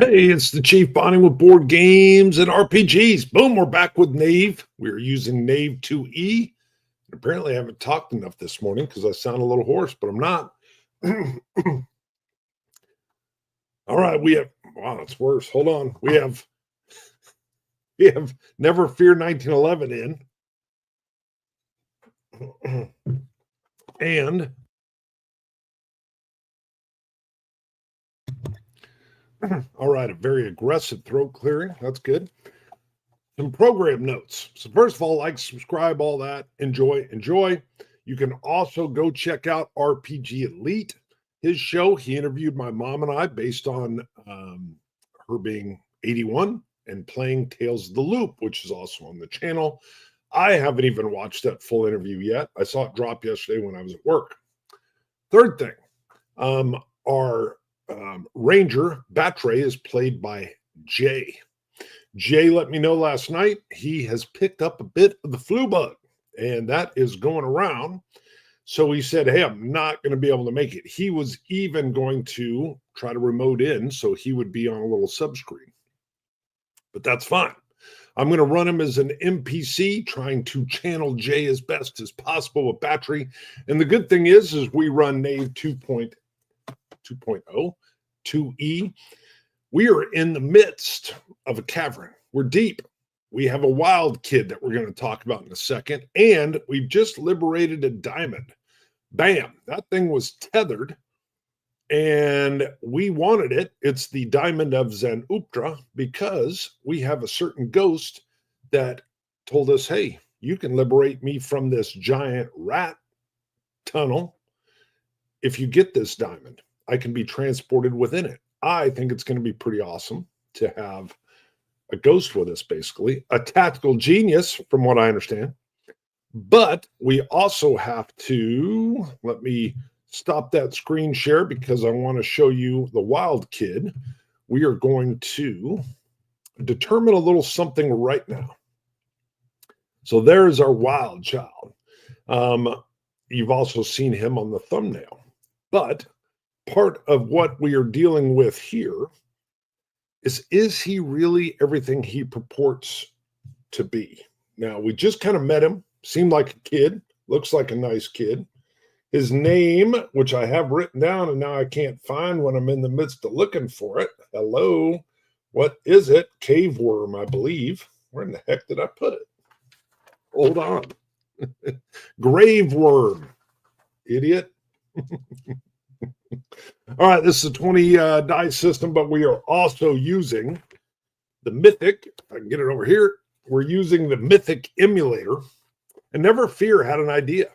Hey, it's the Chief bonding with board games and RPGs. Boom, we're back with Knave. We're using Knave 2E. Apparently, I haven't talked enough this morning because I sound a little hoarse, but I'm not. All right, we have, wow, it's worse. Hold on. We have Never Fear 1911 in. And all right, a very aggressive throat clearing. That's good. Some program notes. So first of all, like, subscribe, all that. Enjoy. You can also go check out RPG Elite, his show. He interviewed my mom and I based on her being 81 and playing Tales of the Loop, which is also on the channel. I haven't even watched that full interview yet. I saw it drop yesterday when I was at work. Third thing, our Ranger Batray is played by Jay. Jay let me know last night he has picked up a bit of the flu bug, and that is going around. So he said, hey, I'm not going to be able to make it. He was even going to try to remote in so he would be on a little subscreen. But that's fine. I'm going to run him as an NPC, trying to channel Jay as best as possible with battery. And the good thing is we run Knave 2.0, 2E. We are in the midst of a cavern. We're deep. We have a wild kid that we're going to talk about in a second. And we've just liberated a diamond. Bam. That thing was tethered. And we wanted it. It's the diamond of Zanuptra because we have a certain ghost that told us, hey, you can liberate me from this giant rat tunnel. If you get this diamond, I can be transported within it. I think it's going to be pretty awesome to have a ghost with us, basically. A tactical genius, from what I understand. But we also have to, let me stop that screen share because I want to show you the wild kid. We are going to determine a little something right now. So there's our wild child. You've also seen him on the thumbnail. But part of what we are dealing with here is he really everything he purports to be? Now, we just kind of met him. Seemed like a kid. Looks like a nice kid. His name, which I have written down, and now I can't find when I'm in the midst of looking for it. Hello. What is it? Cave worm, I believe. Where in the heck did I put it? Hold on. Grave worm. Idiot. All right, this is a 20 die system, but we are also using the Mythic. If I can get it over here. We're using the Mythic emulator. And Never Fear had an idea.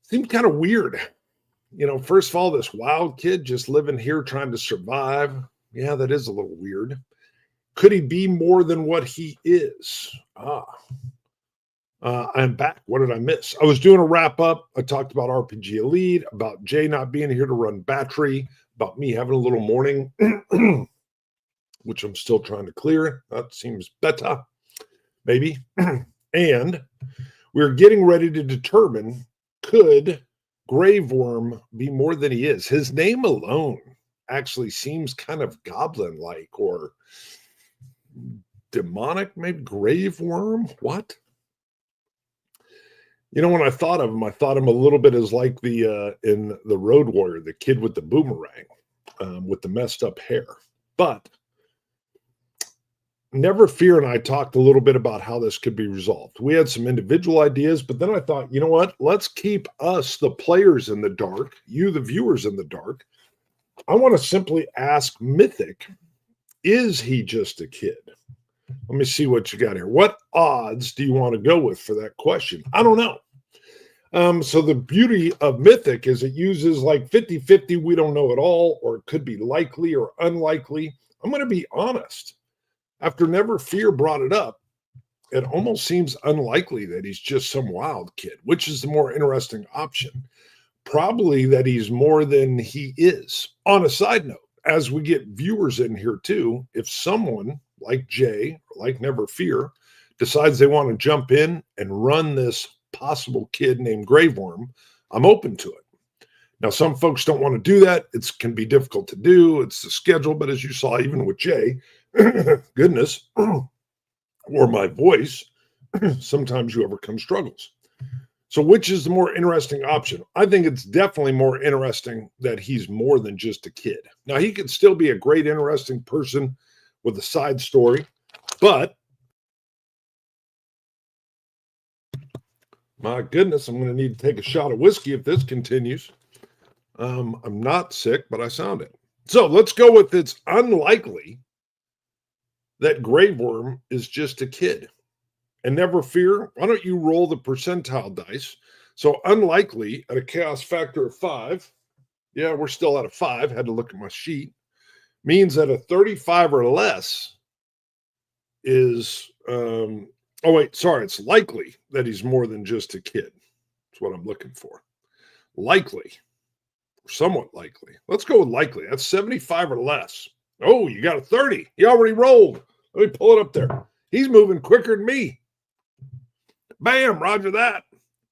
Seemed kind of weird. You know, first of all, this wild kid just living here trying to survive. Yeah, that is a little weird. Could he be more than what he is? I'm back. What did I miss? I was doing a wrap up. I talked about RPG Elite, about Jay not being here to run battery, about me having a little morning, which I'm still trying to clear. That seems better, maybe. And we're getting ready to determine, could Grave Worm be more than he is? His name alone actually seems kind of goblin-like or demonic, maybe. Grave Worm? What? You know, when I thought of him a little bit as like the in the Road Warrior, the kid with the boomerang, with the messed up hair. But Never Fear and I talked a little bit about how this could be resolved. We had some individual ideas, but then I thought, you know what? Let's keep us, the players, in the dark, you, the viewers, in the dark. I want to simply ask Mythic, is he just a kid? Let me see what you got here. What odds do you want to go with for that question? I don't know. So the beauty of Mythic is it uses like 50-50, we don't know at all, or it could be likely or unlikely. I'm going to be honest. After Never Fear brought it up, it almost seems unlikely that he's just some wild kid, which is the more interesting option. Probably that he's more than he is. On a side note, as we get viewers in here too, if someone like Jay, or like Never Fear, decides they want to jump in and run this possible kid named Grave Worm, I'm open to it. Now, some folks don't want to do that. It can be difficult to do. It's the schedule. But as you saw, even with Jay, goodness, or my voice, sometimes you overcome struggles. So which is the more interesting option? I think it's definitely more interesting that he's more than just a kid. Now, he could still be a great, interesting person with a side story, but my goodness, I'm going to need to take a shot of whiskey if this continues. I'm not sick, but I sound it. So let's go with it's unlikely that Grave Worm is just a kid. And never fear, why don't you roll the percentile dice? So unlikely at a chaos factor of 5, yeah, we're still at a 5, had to look at my sheet, means that a 35 or less is, it's likely that he's more than just a kid. That's what I'm looking for. Likely, somewhat likely. Let's go with likely. That's 75 or less. Oh, you got a 30. He already rolled. Let me pull it up there. He's moving quicker than me. Bam, roger that.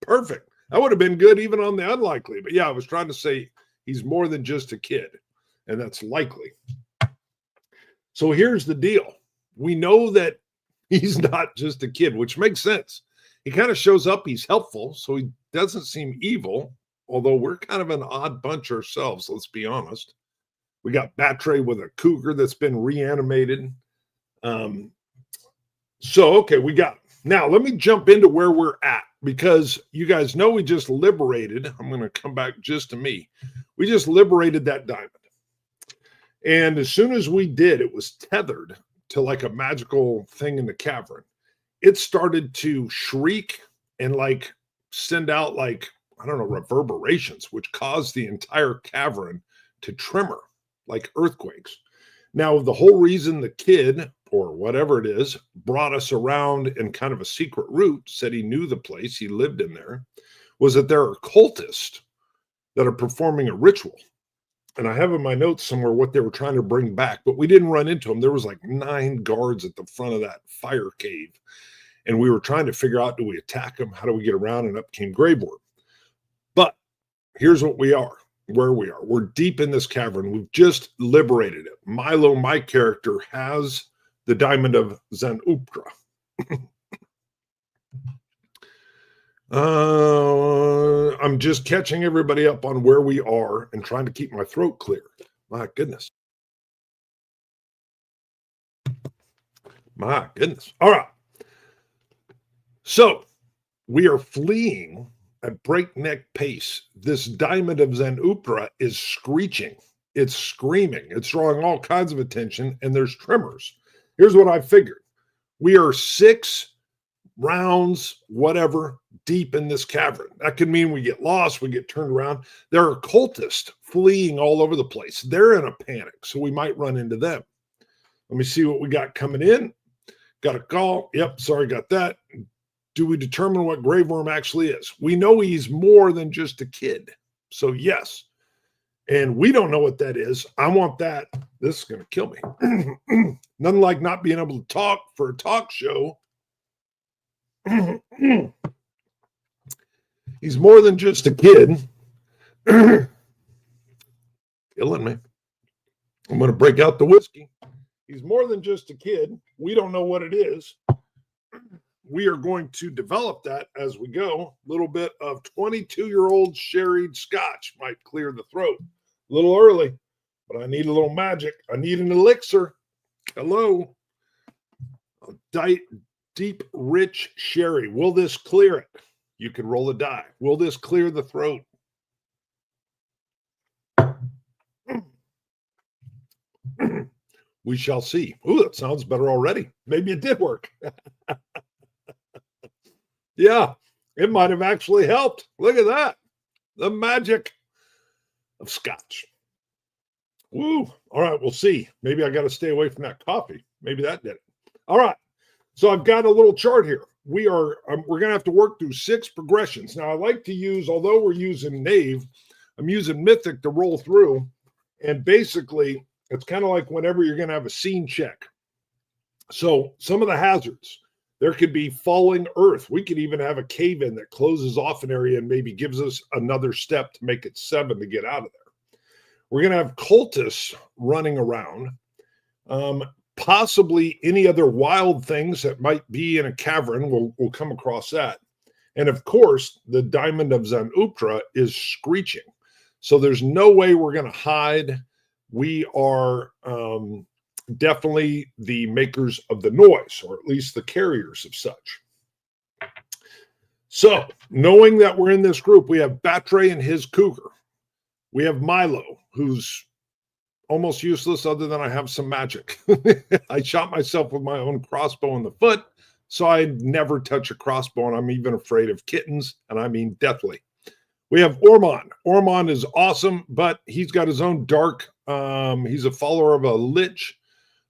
Perfect. That would have been good even on the unlikely. But yeah, I was trying to say he's more than just a kid, and that's likely. So here's the deal. We know that he's not just a kid, which makes sense. He kind of shows up. He's helpful, so he doesn't seem evil, although we're kind of an odd bunch ourselves, let's be honest. We got Batre with a cougar that's been reanimated. Okay, we got. Now, let me jump into where we're at, because you guys know we just liberated. I'm going to come back just to me. We just liberated that diamond. And as soon as we did, it was tethered to like a magical thing in the cavern. It started to shriek and like send out like, I don't know, reverberations, which caused the entire cavern to tremor like earthquakes. Now, the whole reason the kid, or whatever it is, brought us around in kind of a secret route, said he knew the place, he lived in there, was that there are cultists that are performing a ritual. And I have in my notes somewhere what they were trying to bring back, but we didn't run into them. There was like 9 guards at the front of that fire cave. And we were trying to figure out, do we attack them? How do we get around? And up came Grave Worm. But here's what we are. Where we are. We're deep in this cavern. We've just liberated it. Milo, my character, has the diamond of Zanupra. I'm just catching everybody up on where we are and trying to keep my throat clear. My goodness. My goodness. All right. So we are fleeing at breakneck pace. This diamond of Zanupra is screeching. It's screaming. It's drawing all kinds of attention, and there's tremors. Here's what I figured. We are 6 rounds, whatever, deep in this cavern. That could mean we get lost, we get turned around. There are cultists fleeing all over the place. They're in a panic, so we might run into them. Let me see what we got coming in. Got a call. Yep, sorry, got that. Do we determine what Grave Worm actually is? We know he's more than just a kid. So yes. And we don't know what that is. I want that. This is going to kill me. Nothing like not being able to talk for a talk show. He's more than just a kid. Killing me. I'm going to break out the whiskey. He's more than just a kid. We don't know what it is. We are going to develop that as we go. A little bit of 22-year-old sherried scotch might clear the throat. A little early, but I need a little magic. I need an elixir. Hello. A deep, rich sherry. Will this clear it? You can roll a die. Will this clear the throat? We shall see. Ooh, that sounds better already. Maybe it did work. Yeah, it might have actually helped. Look at that. The magic of scotch. Woo. All right, we'll see. Maybe I got to stay away from that coffee. Maybe that did it. All right. So I've got a little chart here. We're going to have to work through 6 progressions. Now, I like to use, although we're using Knave, I'm using Mythic to roll through. And basically, it's kind of like whenever you're going to have a scene check. So some of the hazards, There could be falling earth. We could even have a cave in that closes off an area and maybe gives us another step to make it 7 to get out of there. We're going to have cultists running around, possibly any other wild things that might be in a cavern. We'll come across that. And of course, the diamond of Zanuptra is screeching. So there's no way we're going to hide. We are definitely the makers of the noise, or at least the carriers of such. So knowing that we're in this group, we have Batre and his cougar. We have Milo, who's almost useless other than I have some magic. I shot myself with my own crossbow in the foot, so I never touch a crossbow, and I'm even afraid of kittens, and I mean deathly. We have Ormond. Ormond is awesome, but he's got his own dark, he's a follower of a lich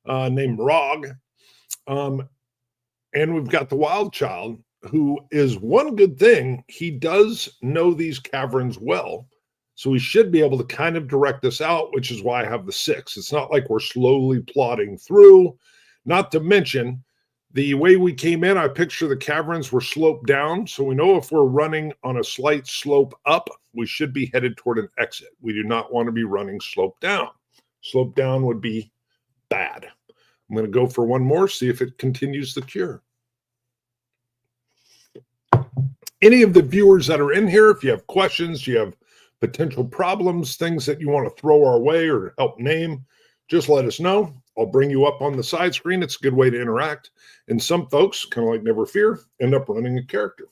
named Rog. And we've got the Wild Child, who is one good thing. He does know these caverns well, so he should be able to kind of direct us out, which is why I have the 6. It's not like we're slowly plodding through. Not to mention, the way we came in, I picture the caverns were sloped down, so we know if we're running on a slight slope up, we should be headed toward an exit. We do not want to be running slope down. Slope down would be bad. I'm going to go for one more, see if it continues the cure. Any of the viewers that are in here, if you have questions, you have potential problems, things that you want to throw our way or help name, just let us know. I'll bring you up on the side screen. It's a good way to interact. And some folks, kind of like Never Fear, end up running a character.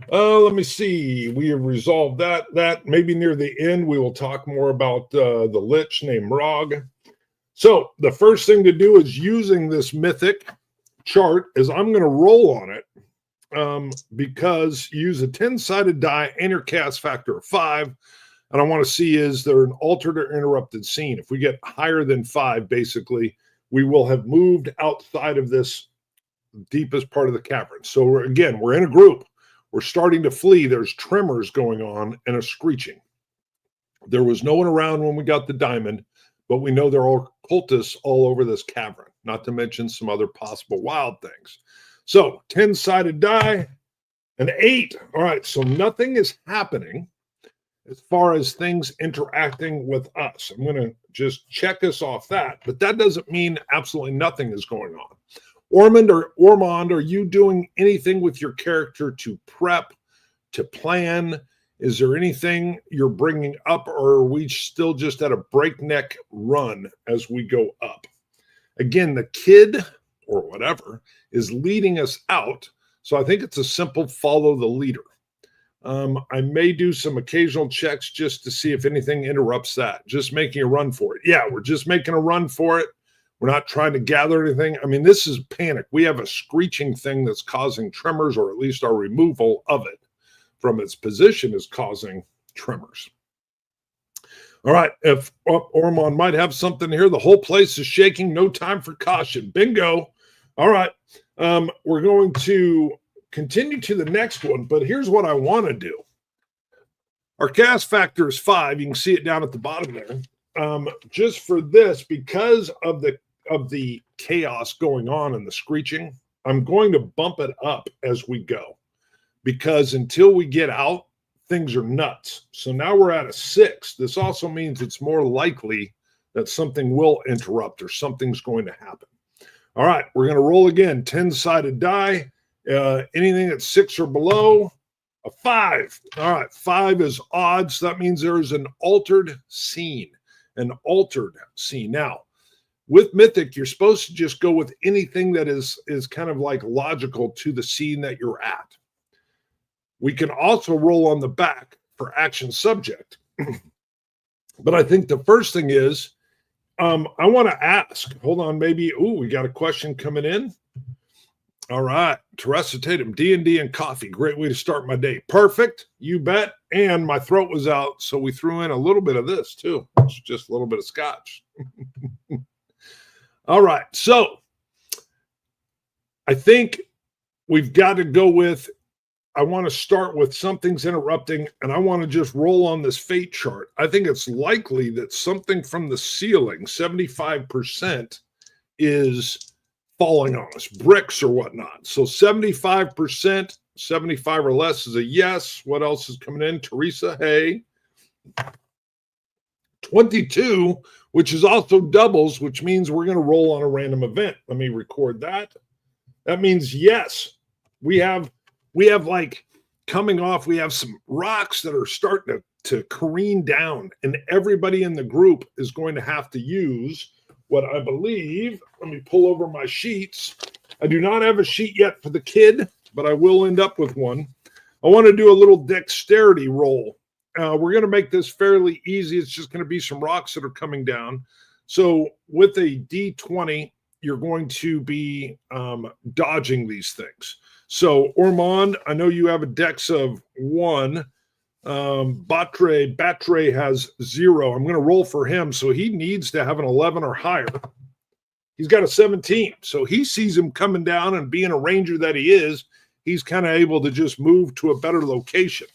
Let me see. We have resolved that. That maybe near the end, we will talk more about the lich named Rog. So the first thing to do is using this mythic chart is I'm going to roll on it because you use a 10-sided die and your cast factor of 5. And I want to see, is there an altered or interrupted scene? If we get higher than 5, basically, we will have moved outside of this deepest part of the cavern. So we're in a group. We're starting to flee. There's tremors going on and a screeching. There was no one around when we got the diamond, but we know there are cultists all over this cavern, not to mention some other possible wild things. So 10-sided die, an 8. All right, so nothing is happening as far as things interacting with us. I'm going to just check us off that, but that doesn't mean absolutely nothing is going on. Ormond, are you doing anything with your character to prep, to plan? Is there anything you're bringing up, or are we still just at a breakneck run as we go up? Again, the kid, or whatever, is leading us out, so I think it's a simple follow the leader. I may do some occasional checks just to see if anything interrupts that. Just making a run for it. Yeah, we're just making a run for it. We're not trying to gather anything. I mean, this is panic. We have a screeching thing that's causing tremors, or at least our removal of it from its position is causing tremors. All right, if Ormond might have something here. The whole place is shaking. No time for caution. Bingo. All right, we're going to continue to the next one, but here's what I want to do. Our cast factor is 5. You can see it down at the bottom there. Just for this, because of the chaos going on and the screeching, I'm going to bump it up as we go, because until we get out, things are nuts. So now we're at a 6. This also means it's more likely that something will interrupt or something's going to happen. All right, we're going to roll again. 10-sided die. Anything at 6 or below, a 5. All right, 5 is odd, so that means there is an altered scene. An altered scene. Now, with Mythic, you're supposed to just go with anything that is kind of like logical to the scene that you're at. We can also roll on the back for action subject. But I think the first thing is, I want to ask, hold on, maybe, we got a question coming in. All right, Teresa Tatum, D&D and coffee. Great way to start my day. Perfect, you bet. And my throat was out, so we threw in a little bit of this too. It's just a little bit of scotch. All right, so I think we've got to go with, I want to start with something's interrupting, and I want to just roll on this fate chart. I think it's likely that something from the ceiling, 75%, is falling on us, bricks or whatnot. So 75%, 75 or less is a yes. What else is coming in? Teresa, hey. 22, which is also doubles, which means we're going to roll on a random event. Let me record that. That means yes. We have like coming off, we have some rocks that are starting to careen down, and everybody in the group is going to have to use what I believe, let me pull over my sheets. I do not have a sheet yet for the kid, but I will end up with one. I want to do a little dexterity roll. We're going to make this fairly easy. It's just going to be some rocks that are coming down. So with a D20, you're going to be dodging these things. So Ormond, I know you have a dex of 1. Batre has 0. I'm going to roll for him. So he needs to have an 11 or higher. He's got a 17. So he sees him coming down, and being a ranger that he is, he's kind of able to just move to a better location.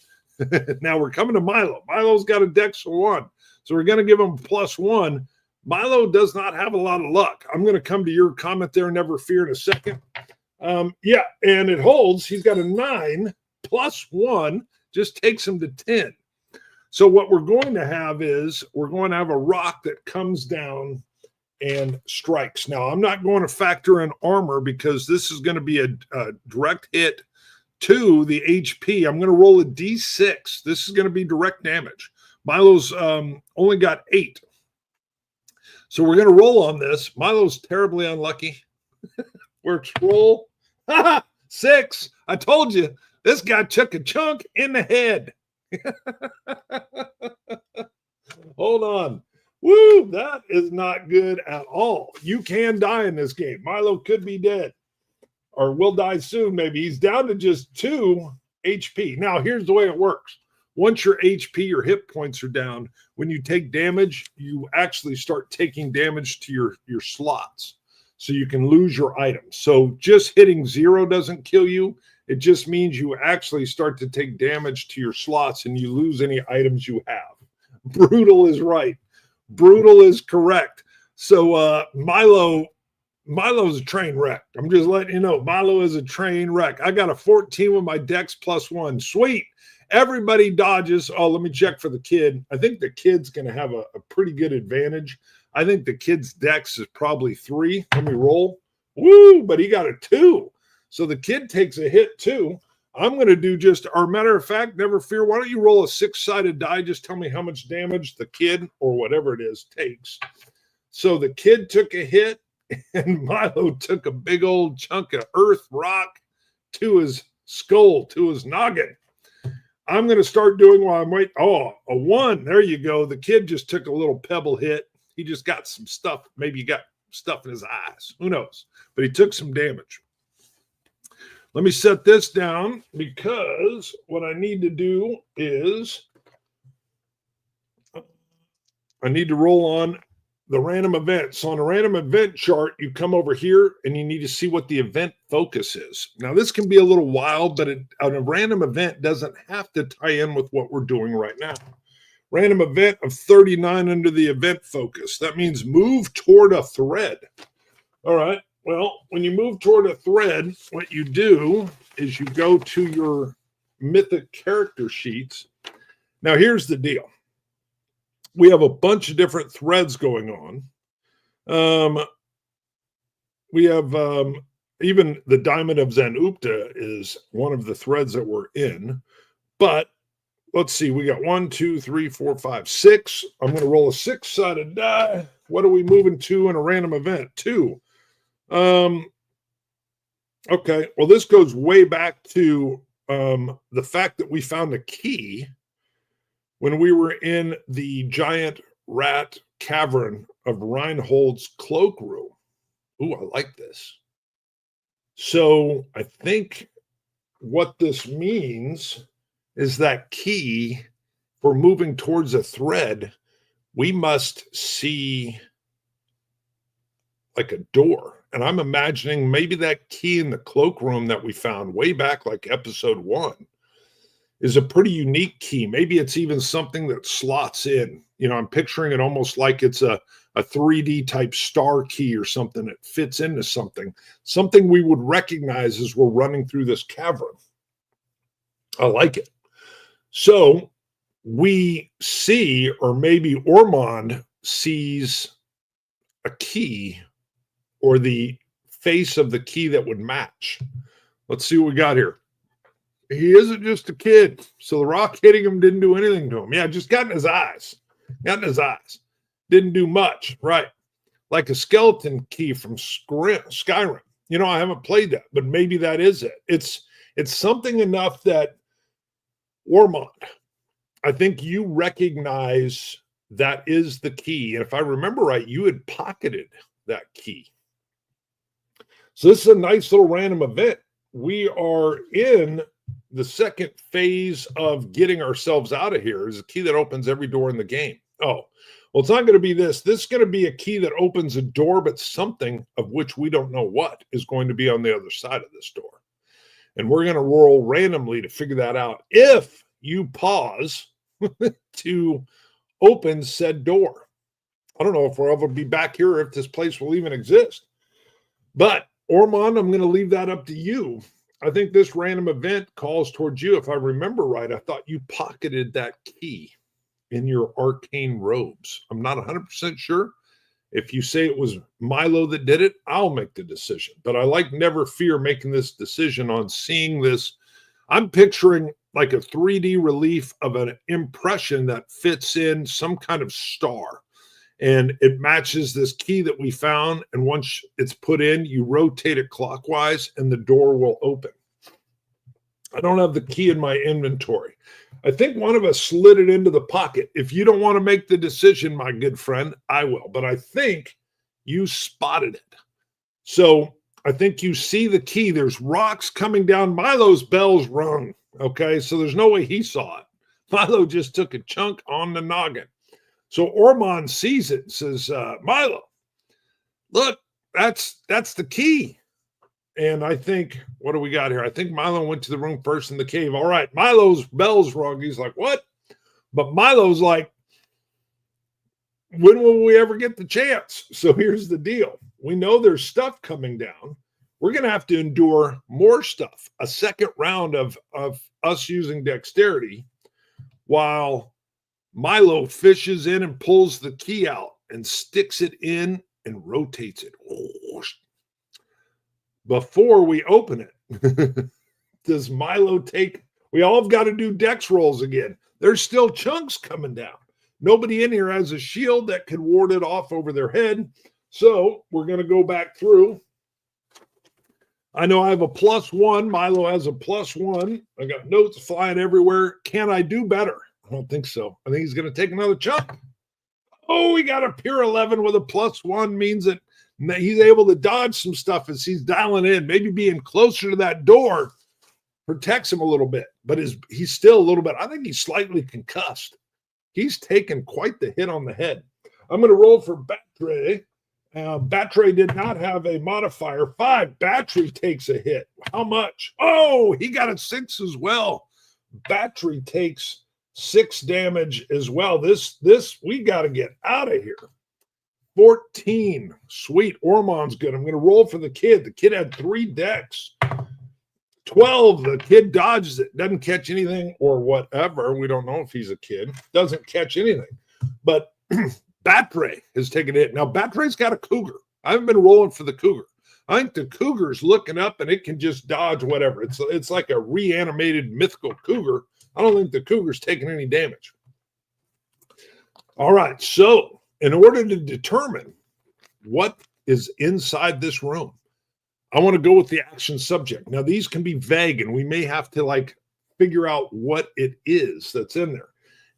Now we're coming to Milo. Milo's got a dex of 1. So we're going to give him +1. Milo does not have a lot of luck. I'm going to come to your comment there, never fear, in a second. Yeah, and it holds. He's got a 9 +1. Just takes him to 10. So what we're going to have is we're going to have a rock that comes down and strikes. Now, I'm not going to factor in armor because this is going to be a direct hit to the HP. I'm going to roll a D6. This is going to be direct damage. Milo's only got 8. So we're going to roll on this. Milo's terribly unlucky. Works roll. 6. I told you. This guy took a chunk in the head. Hold on. Woo, that is not good at all. You can die in this game. Milo could be dead or will die soon, maybe. He's down to just 2 HP. Now, here's the way it works. Once your HP, your hit points are down, when you take damage, you actually start taking damage to your slots. So you can lose your items. So just hitting 0 doesn't kill you. It just means you actually start to take damage to your slots and you lose any items you have. Brutal is right. Brutal is correct. So Milo's a train wreck. I'm just letting you know. Milo is a train wreck. I got a 14 with my dex +1. Sweet. Everybody dodges. Oh, let me check for the kid. I think the kid's going to have a pretty good advantage. I think the kid's dex is probably 3. Let me roll. Woo, but he got a 2. So the kid takes a hit too. I'm going to do just, or matter of fact, never fear. Why don't you roll a 6-sided die? Just tell me how much damage the kid or whatever it is takes. So the kid took a hit and Milo took a big old chunk of earth rock to his skull, to his noggin. I'm going to start doing while I'm waiting. Oh, a 1. There you go. The kid just took a little pebble hit. He just got some stuff. Maybe he got stuff in his eyes. Who knows? But he took some damage. Let me set this down because what I need to do is I need to roll on the random event. So on a random event chart, you come over here and you need to see what the event focus is. Now, this can be a little wild, but a random event doesn't have to tie in with what we're doing right now. Random event of 39 under the event focus. That means move toward a thread. All right. Well, when you move toward a thread, what you do is you go to your mythic character sheets. Now, here's the deal. We have a bunch of different threads going on. We have even the Diamond of Zanupta is one of the threads that we're in. But let's see. We got 1, 2, 3, 4, 5, 6. I'm going to roll a 6-sided die. What are we moving to in a random event? 2. Okay, well, this goes way back to the fact that we found a key when we were in the giant rat cavern of Reinhold's cloakroom. Ooh, I like this. So I think what this means is that key for moving towards a thread, we must see like a door. And I'm imagining maybe that key in the cloakroom that we found way back, like episode 1, is a pretty unique key. Maybe it's even something that slots in. You know, I'm picturing it almost like it's a a 3D type star key or something that fits into something we would recognize as we're running through this cavern. I like it. So we see, or maybe Ormond sees a key or the face of the key that would match. Let's see what we got here. He isn't just a kid. So the rock hitting him didn't do anything to him. Yeah, just got in his eyes. Got in his eyes. Didn't do much. Right. Like a skeleton key from Skyrim. You know, I haven't played that, but maybe that is it. It's something enough that Ormond, I think you recognize that is the key. And if I remember right, you had pocketed that key. So this is a nice little random event. We are in the second phase of getting ourselves out of here. There's a key that opens every door in the game. Oh, well, it's not going to be this. This is going to be a key that opens a door, but something of which we don't know what is going to be on the other side of this door. And we're going to roll randomly to figure that out if you pause to open said door. I don't know if we'll ever be back here or if this place will even exist. But Ormond, I'm going to leave that up to you. I think this random event calls towards you. If I remember right, I thought you pocketed that key in your arcane robes. I'm not 100% sure. If you say it was Milo that did it, I'll make the decision. But I like Never Fear making this decision on seeing this. I'm picturing like a 3D relief of an impression that fits in some kind of star. And it matches this key that we found. And once it's put in, you rotate it clockwise and the door will open. I don't have the key in my inventory. I think one of us slid it into the pocket. If you don't want to make the decision, my good friend, I will. But I think you spotted it. So I think you see the key. There's rocks coming down. Milo's bell's rung. Okay, so there's no way he saw it. Milo just took a chunk on the noggin. So Ormond sees it and says, Milo, look, that's the key. And I think, what do we got here? I think Milo went to the room first in the cave. All right, Milo's bell's rung. He's like, what? But Milo's like, when will we ever get the chance? So here's the deal. We know there's stuff coming down. We're going to have to endure more stuff, a second round of us using dexterity while Milo fishes in and pulls the key out and sticks it in and rotates it. Before we open it, does Milo take, we all have got to do dex rolls again. There's still chunks coming down. Nobody in here has a shield that can ward it off over their head. So we're going to go back through. I know I have a +1. Milo has a +1. I got notes flying everywhere. Can I do better? I don't think so. I think he's going to take another chunk. Oh, we got a pure 11 with a +1 means that he's able to dodge some stuff as he's dialing in. Maybe being closer to that door protects him a little bit, but he's still a little bit. I think he's slightly concussed. He's taken quite the hit on the head. I'm going to roll for Battery. Battery did not have a modifier. 5. Battery takes a hit. How much? Oh, he got a 6 as well. Battery takes 6 damage as well. This we got to get out of here. 14. Sweet. Ormond's good. I'm going to roll for the kid. The kid had 3 dex. 12. The kid dodges it. Doesn't catch anything or whatever. We don't know if he's a kid. Doesn't catch anything. But Batray has taken it. Now, Batray's got a cougar. I haven't been rolling for the cougar. I think the cougar's looking up and it can just dodge whatever. It's like a reanimated mythical cougar. I don't think the cougar's taking any damage. All right. So in order to determine what is inside this room, I want to go with the action subject. Now, these can be vague and we may have to figure out what it is that's in there.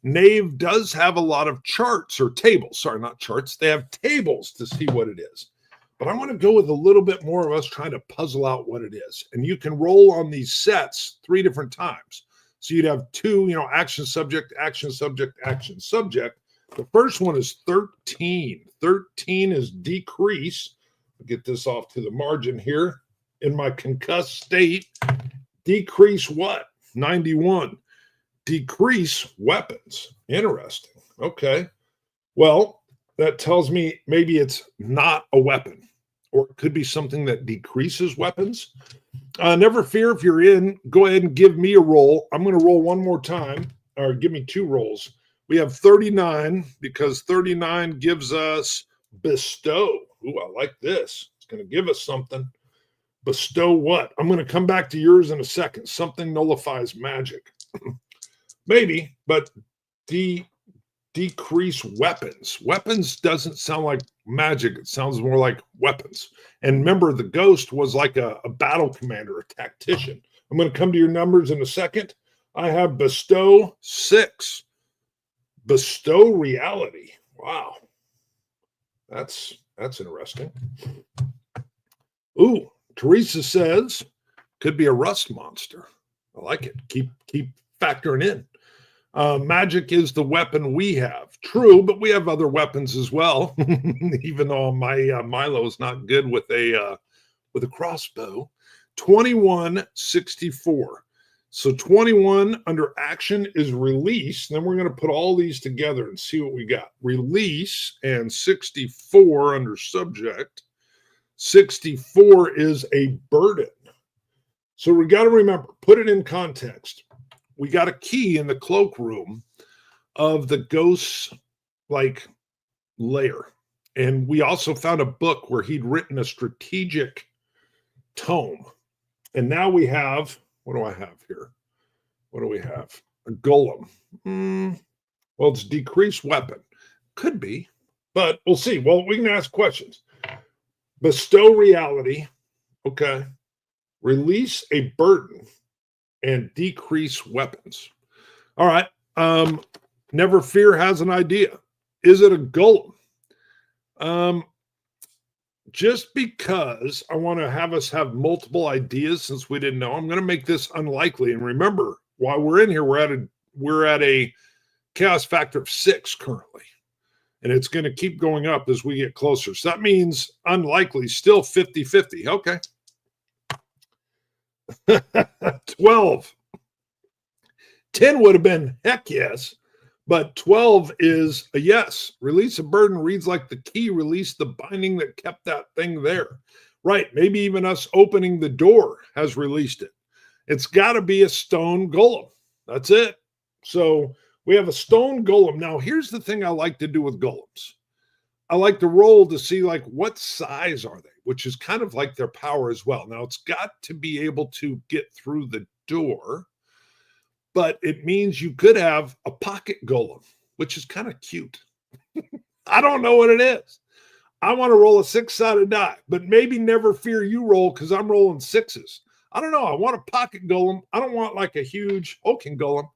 Knave does have a lot of charts or tables. Sorry, not charts. They have tables to see what it is. But I want to go with a little bit more of us trying to puzzle out what it is. And you can roll on these sets 3 different times. So you'd have 2, action subject, action subject, action subject. The first one is 13. 13 is decrease. I'll get this off to the margin here. In my concussed state, decrease what? 91. Decrease weapons. Interesting. Okay. Well, that tells me maybe it's not a weapon, or it could be something that decreases weapons. Never fear if you're in, go ahead and give me a roll. I'm going to roll one more time, or give me two rolls. We have 39 because 39 gives us bestow. Ooh, I like this. It's going to give us something. Bestow what? I'm going to come back to yours in a second. Something nullifies magic. Maybe, but decrease weapons. Weapons doesn't sound like magic. It sounds more like weapons. And remember, the ghost was like a battle commander, a tactician. I'm going to come to your numbers in a second. I have bestow 6. Bestow reality. Wow. That's interesting. Ooh, Teresa says could be a rust monster. I like it. Keep factoring in. Magic is the weapon we have. True, but we have other weapons as well. Even though my Milo is not good with a crossbow. 2164. So 21 under action is release. Then we're going to put all these together and see what we got. Release and 64 under subject. 64 is a burden. So we got to remember, put it in context. We got a key in the cloakroom of the ghost's lair. And we also found a book where he'd written a strategic tome. And now we have, what do I have here? What do we have? A golem. Well, it's decreased weapon. Could be, but we'll see. Well, we can ask questions. Bestow reality. Okay. Release a burden and decrease weapons. All right. Never fear has an idea. Is it a golem? Just because I want to have us have multiple ideas since we didn't know, I'm going to make this unlikely. And remember, while we're in here, we're at a chaos factor of 6 currently. And it's going to keep going up as we get closer. So that means unlikely, still 50-50. Okay. 12. 10 would have been heck yes, but 12 is a yes. Release a burden reads like the key released the binding that kept that thing there. Right. Maybe even us opening the door has released it. It's got to be a stone golem. That's it. So we have a stone golem. Now, here's the thing I like to do with golems. I like to roll to see what size are they, which is kind of like their power as well. Now, it's got to be able to get through the door, but it means you could have a pocket golem, which is kind of cute. I don't know what it is. I want to roll a 6-sided die, but maybe never fear you roll because I'm rolling 6s. I don't know. I want a pocket golem. I don't want a huge hulking golem,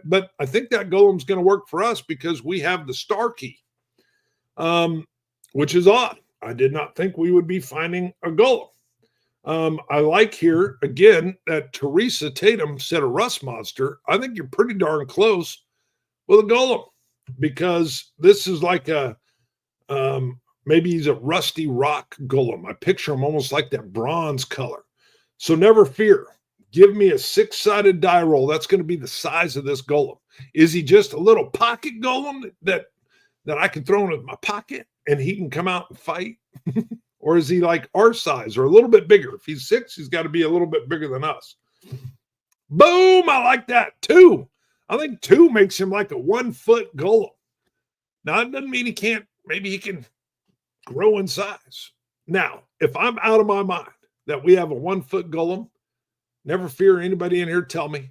but I think that golem's going to work for us because we have the star key, which is odd. I did not think we would be finding a golem. I like here, again, that Teresa Tatum said a rust monster. I think you're pretty darn close with a golem because this is like maybe he's a rusty rock golem. I picture him almost like that bronze color. So never fear. Give me a 6-sided die roll. That's going to be the size of this golem. Is he just a little pocket golem that I can throw in my pocket and he can come out and fight? Or is he like our size or a little bit bigger? If he's 6, he's got to be a little bit bigger than us. Boom. I like that. 2. I think 2 makes him like a 1-foot golem. Now, it doesn't mean maybe he can grow in size. Now, if I'm out of my mind that we have a 1-foot golem, never fear anybody in here tell me.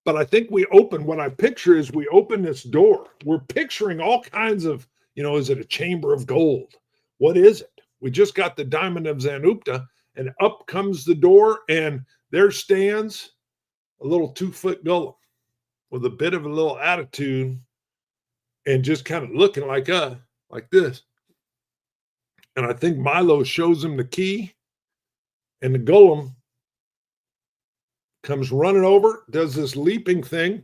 But I think what I picture is we open this door. We're picturing all kinds of, is it a chamber of gold? What is it? We just got the diamond of Zanupta, and up comes the door, and there stands a little 2-foot golem with a bit of a little attitude and just kind of looking like this. And I think Milo shows him the key, and the golem comes running over, does this leaping thing,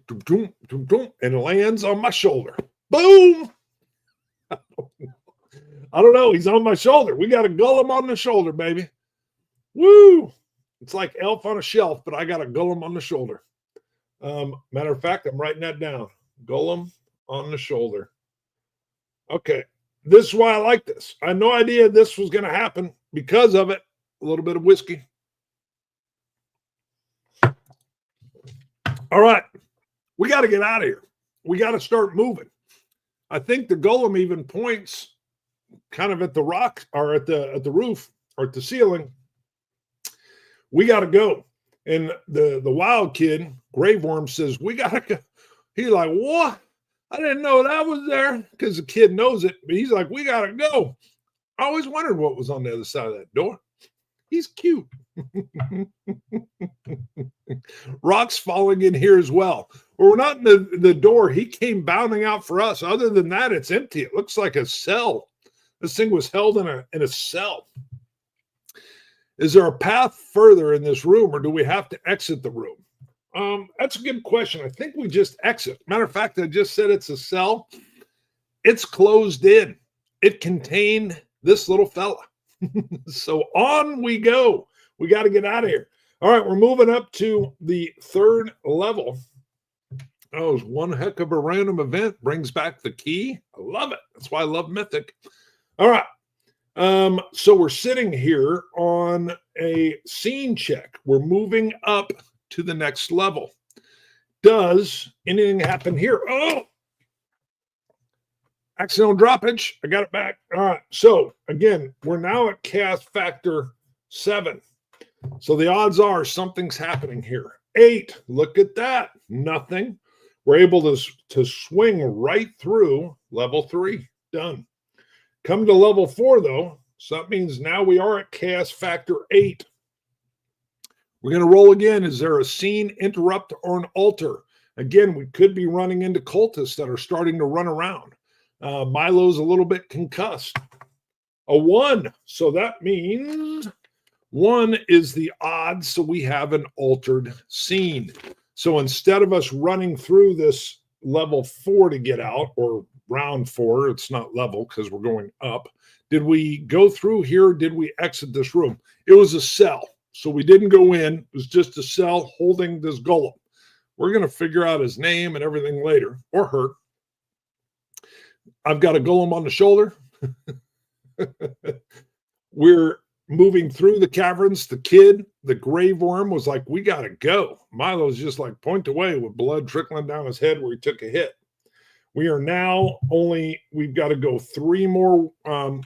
and lands on my shoulder. Boom! I don't know. He's on my shoulder. We got a golem on the shoulder, baby. Woo! It's like Elf on a Shelf, but I got a golem on the shoulder. Matter of fact, I'm writing that down. Golem on the shoulder. Okay. this is why I like this. I had no idea this was going to happen because of it. A little bit of whiskey. All right. We got to get out of here. We got to start moving. I think the golem even points kind of at the rock or at the roof or at the ceiling. We got to go. And the wild kid, Graveworm, says, we got to go. He's like, what? I didn't know that was there, because the kid knows it. But he's like, we got to go. I always wondered what was on the other side of that door. He's cute. Rock's falling in here as well. Well, we're not in the door. He came bounding out for us. Other than that, it's empty. It looks like a cell. This thing was held in a cell. Is there a path further in this room, or do we have to exit the room? That's a good question. I think we just exit. Matter of fact, I just said it's a cell. It's closed in. It contained this little fella. So on we go. We got to get out of here. All right, we're moving up to the 3rd level. Oh, it's one heck of a random event. Brings back the key. I love it. That's why I love Mythic. All right. So we're sitting here on a scene check. We're moving up to the next level. Does anything happen here? Oh, accidental droppage. I got it back. All right. So again, we're now at chaos factor 7. So the odds are something's happening here. 8. Look at that. Nothing. We're able to swing right through level 3. Done. Come to level 4, though. So that means now we are at chaos factor 8. We're going to roll again. Is there a scene interrupt or an alter? Again, we could be running into cultists that are starting to run around. Milo's a little bit concussed. A 1. So that means 1 is the odds. So we have an altered scene. So instead of us running through this level 4 to get out, or round 4, it's not level because we're going up. Did we go through here? Or did we exit this room? It was a cell. So we didn't go in. It was just a cell holding this golem. We're going to figure out his name and everything later, or her. I've got a golem on the shoulder. We're moving through the caverns. The kid, the Graveworm, was like, we got to go. Milo's just like, point away, with blood trickling down his head where he took a hit. We are now we've got to go 3 more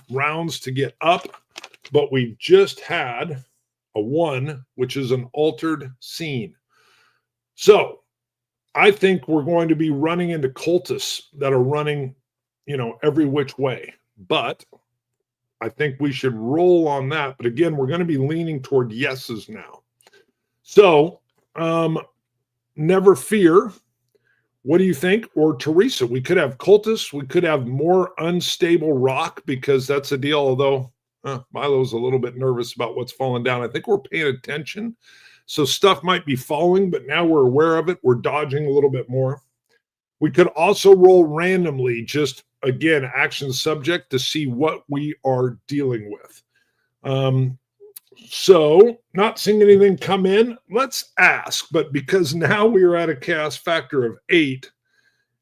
rounds to get up, but we've just had a 1, which is an altered scene. So I think we're going to be running into cultists that are running, every which way. But I think we should roll on that. But again, we're going to be leaning toward yeses now. So never fear. What do you think? Or Teresa, we could have cultists. We could have more unstable rock, because that's a deal. Although Milo's a little bit nervous about what's falling down. I think we're paying attention. So stuff might be falling, but now we're aware of it. We're dodging a little bit more. We could also roll randomly, just again, action subject, to see what we are dealing with. So not seeing anything come in, let's ask. But because now we are at a chaos factor of 8,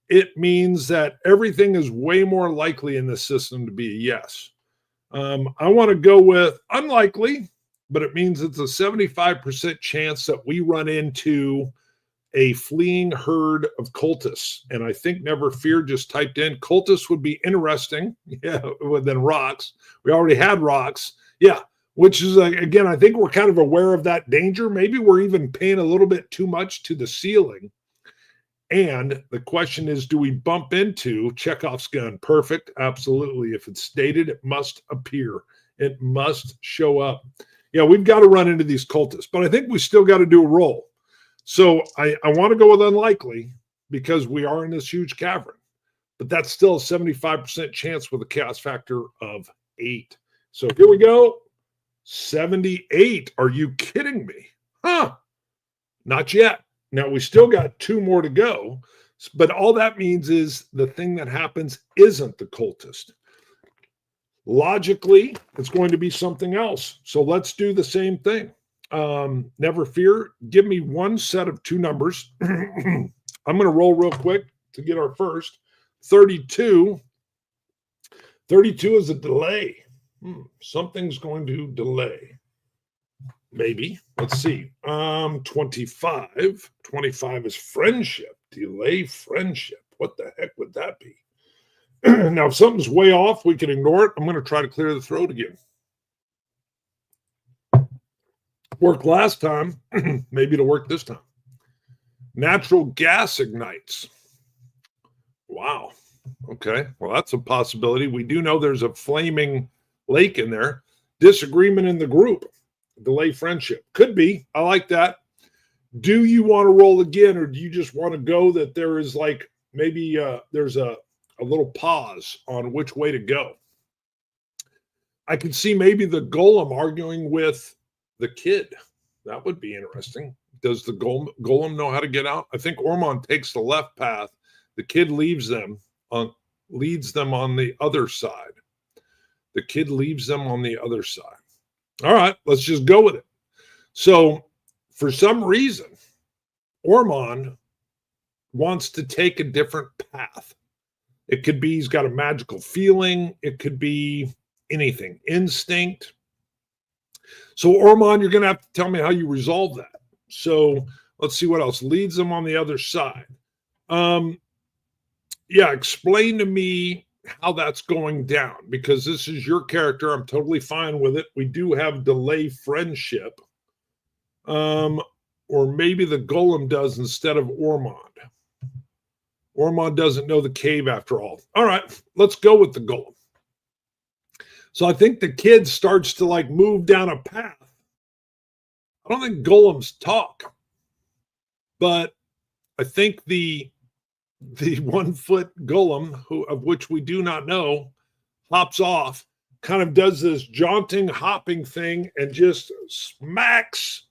it means that everything is way more likely in this system to be a yes. I want to go with unlikely, but it means it's a 75% chance that we run into a fleeing herd of cultists. And I think Never Fear just typed in cultists would be interesting. Yeah, than rocks. We already had rocks. Yeah, which is, again, I think we're kind of aware of that danger. Maybe we're even paying a little bit too much to the ceiling. And the question is, do we bump into Chekhov's gun? Perfect. Absolutely. If it's stated, it must appear. It must show up. Yeah, we've got to run into these cultists, but I think we still got to do a roll. So I want to go with unlikely, because we are in this huge cavern, but that's still a 75% chance with a chaos factor of 8. So here we go. 78. Are you kidding me? Huh? Not yet. Now, we still got 2 more to go, but all that means is the thing that happens isn't the cultist. Logically, it's going to be something else. So let's do the same thing. Never fear. Give me 1 set of 2 numbers. I'm going to roll real quick to get our first. 32. 32 is a delay. Something's going to delay. Maybe. Let's see. 25. 25 is friendship. Delay friendship. What the heck would that be? Now, if something's way off, we can ignore it. I'm going to try to clear the throat again. Worked last time. Maybe it'll work this time. Natural gas ignites. Wow. Okay. Well, that's a possibility. We do know there's a flaming lake in there. Disagreement in the group. Delay friendship. Could be. I like that. Do you want to roll again, or do you just want to go that there is like maybe there's a little pause on which way to go? I could see maybe the golem arguing with the kid. That would be interesting. Does the golem know how to get out? I think Ormond takes the left path. The kid leads them on the other side. The kid leaves them on the other side. All right, let's just go with it. So for some reason, Ormond wants to take a different path. It could be he's got a magical feeling. It could be anything, instinct. So Ormond, you're going to have to tell me how you resolve that. So let's see what else leads them on the other side. Yeah, explain to me how that's going down, because this is your character. I'm totally fine with it. We do have delay friendship. Or maybe the golem does instead of Ormond. Ormond doesn't know the cave after all. All right, let's go with the golem. So I think the kid starts to like move down a path. I don't think golems talk, but I think the 1 foot golem, of which we do not know, hops off, kind of does this jaunting, hopping thing, and just smacks.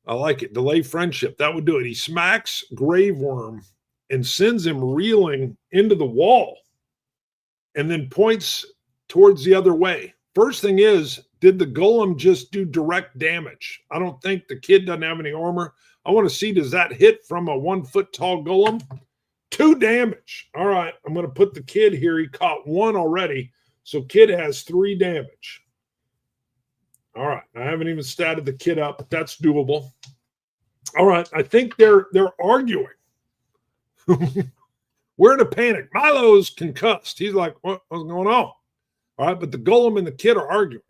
I like it. Delay friendship. That would do it. He smacks Grave Worm and sends him reeling into the wall, and then points towards the other way. First thing is, did the golem just do direct damage? I don't think the kid doesn't have any armor. I want to see, does that hit from a 1 foot tall golem? 2 damage. All right, I'm going to put the kid here. He caught 1 already. So kid has 3 damage. All right, I haven't even statted the kid up, but that's doable. All right, I think they're arguing. We're in a panic. Milo's concussed. He's like, what's going on? All right, but the golem and the kid are arguing.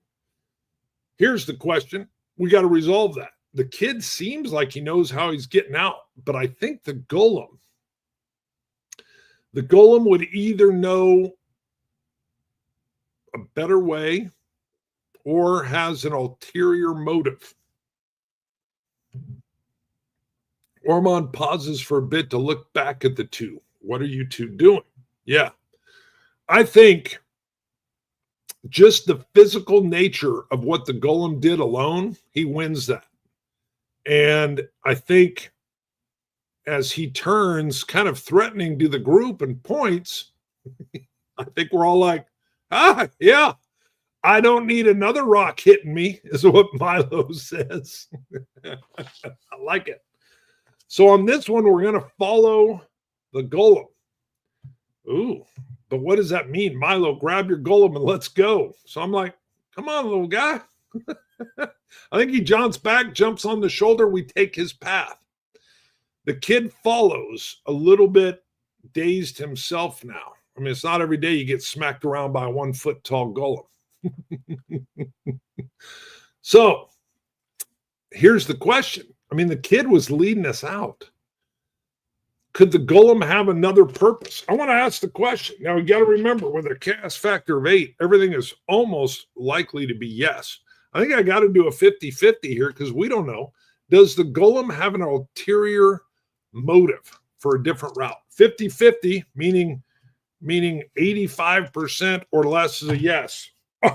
Here's the question. We got to resolve that. The kid seems like he knows how he's getting out, but I think the golem would either know a better way or has an ulterior motive. Ormond pauses for a bit to look back at the two. What are you two doing? Yeah, I think just the physical nature of what the golem did alone, he wins that. And I think as he turns kind of threatening to the group and points, I think we're all like, yeah, I don't need another rock hitting me, is what Milo says. I like it. So on this one, we're going to follow the golem. Ooh, but what does that mean? Milo, grab your golem and let's go. So I'm like, come on, little guy. I think he jaunts back, jumps on the shoulder. We take his path. The kid follows, a little bit dazed himself now. I mean, it's not every day you get smacked around by a 1 foot tall golem. So here's the question. I mean, the kid was leading us out. Could the golem have another purpose? I want to ask the question. Now, we got to remember, with a cast factor of 8, everything is almost likely to be yes. I think I got to do a 50-50 here because we don't know. Does the golem have an ulterior motive for a different route? 50-50, meaning 85% or less is a yes.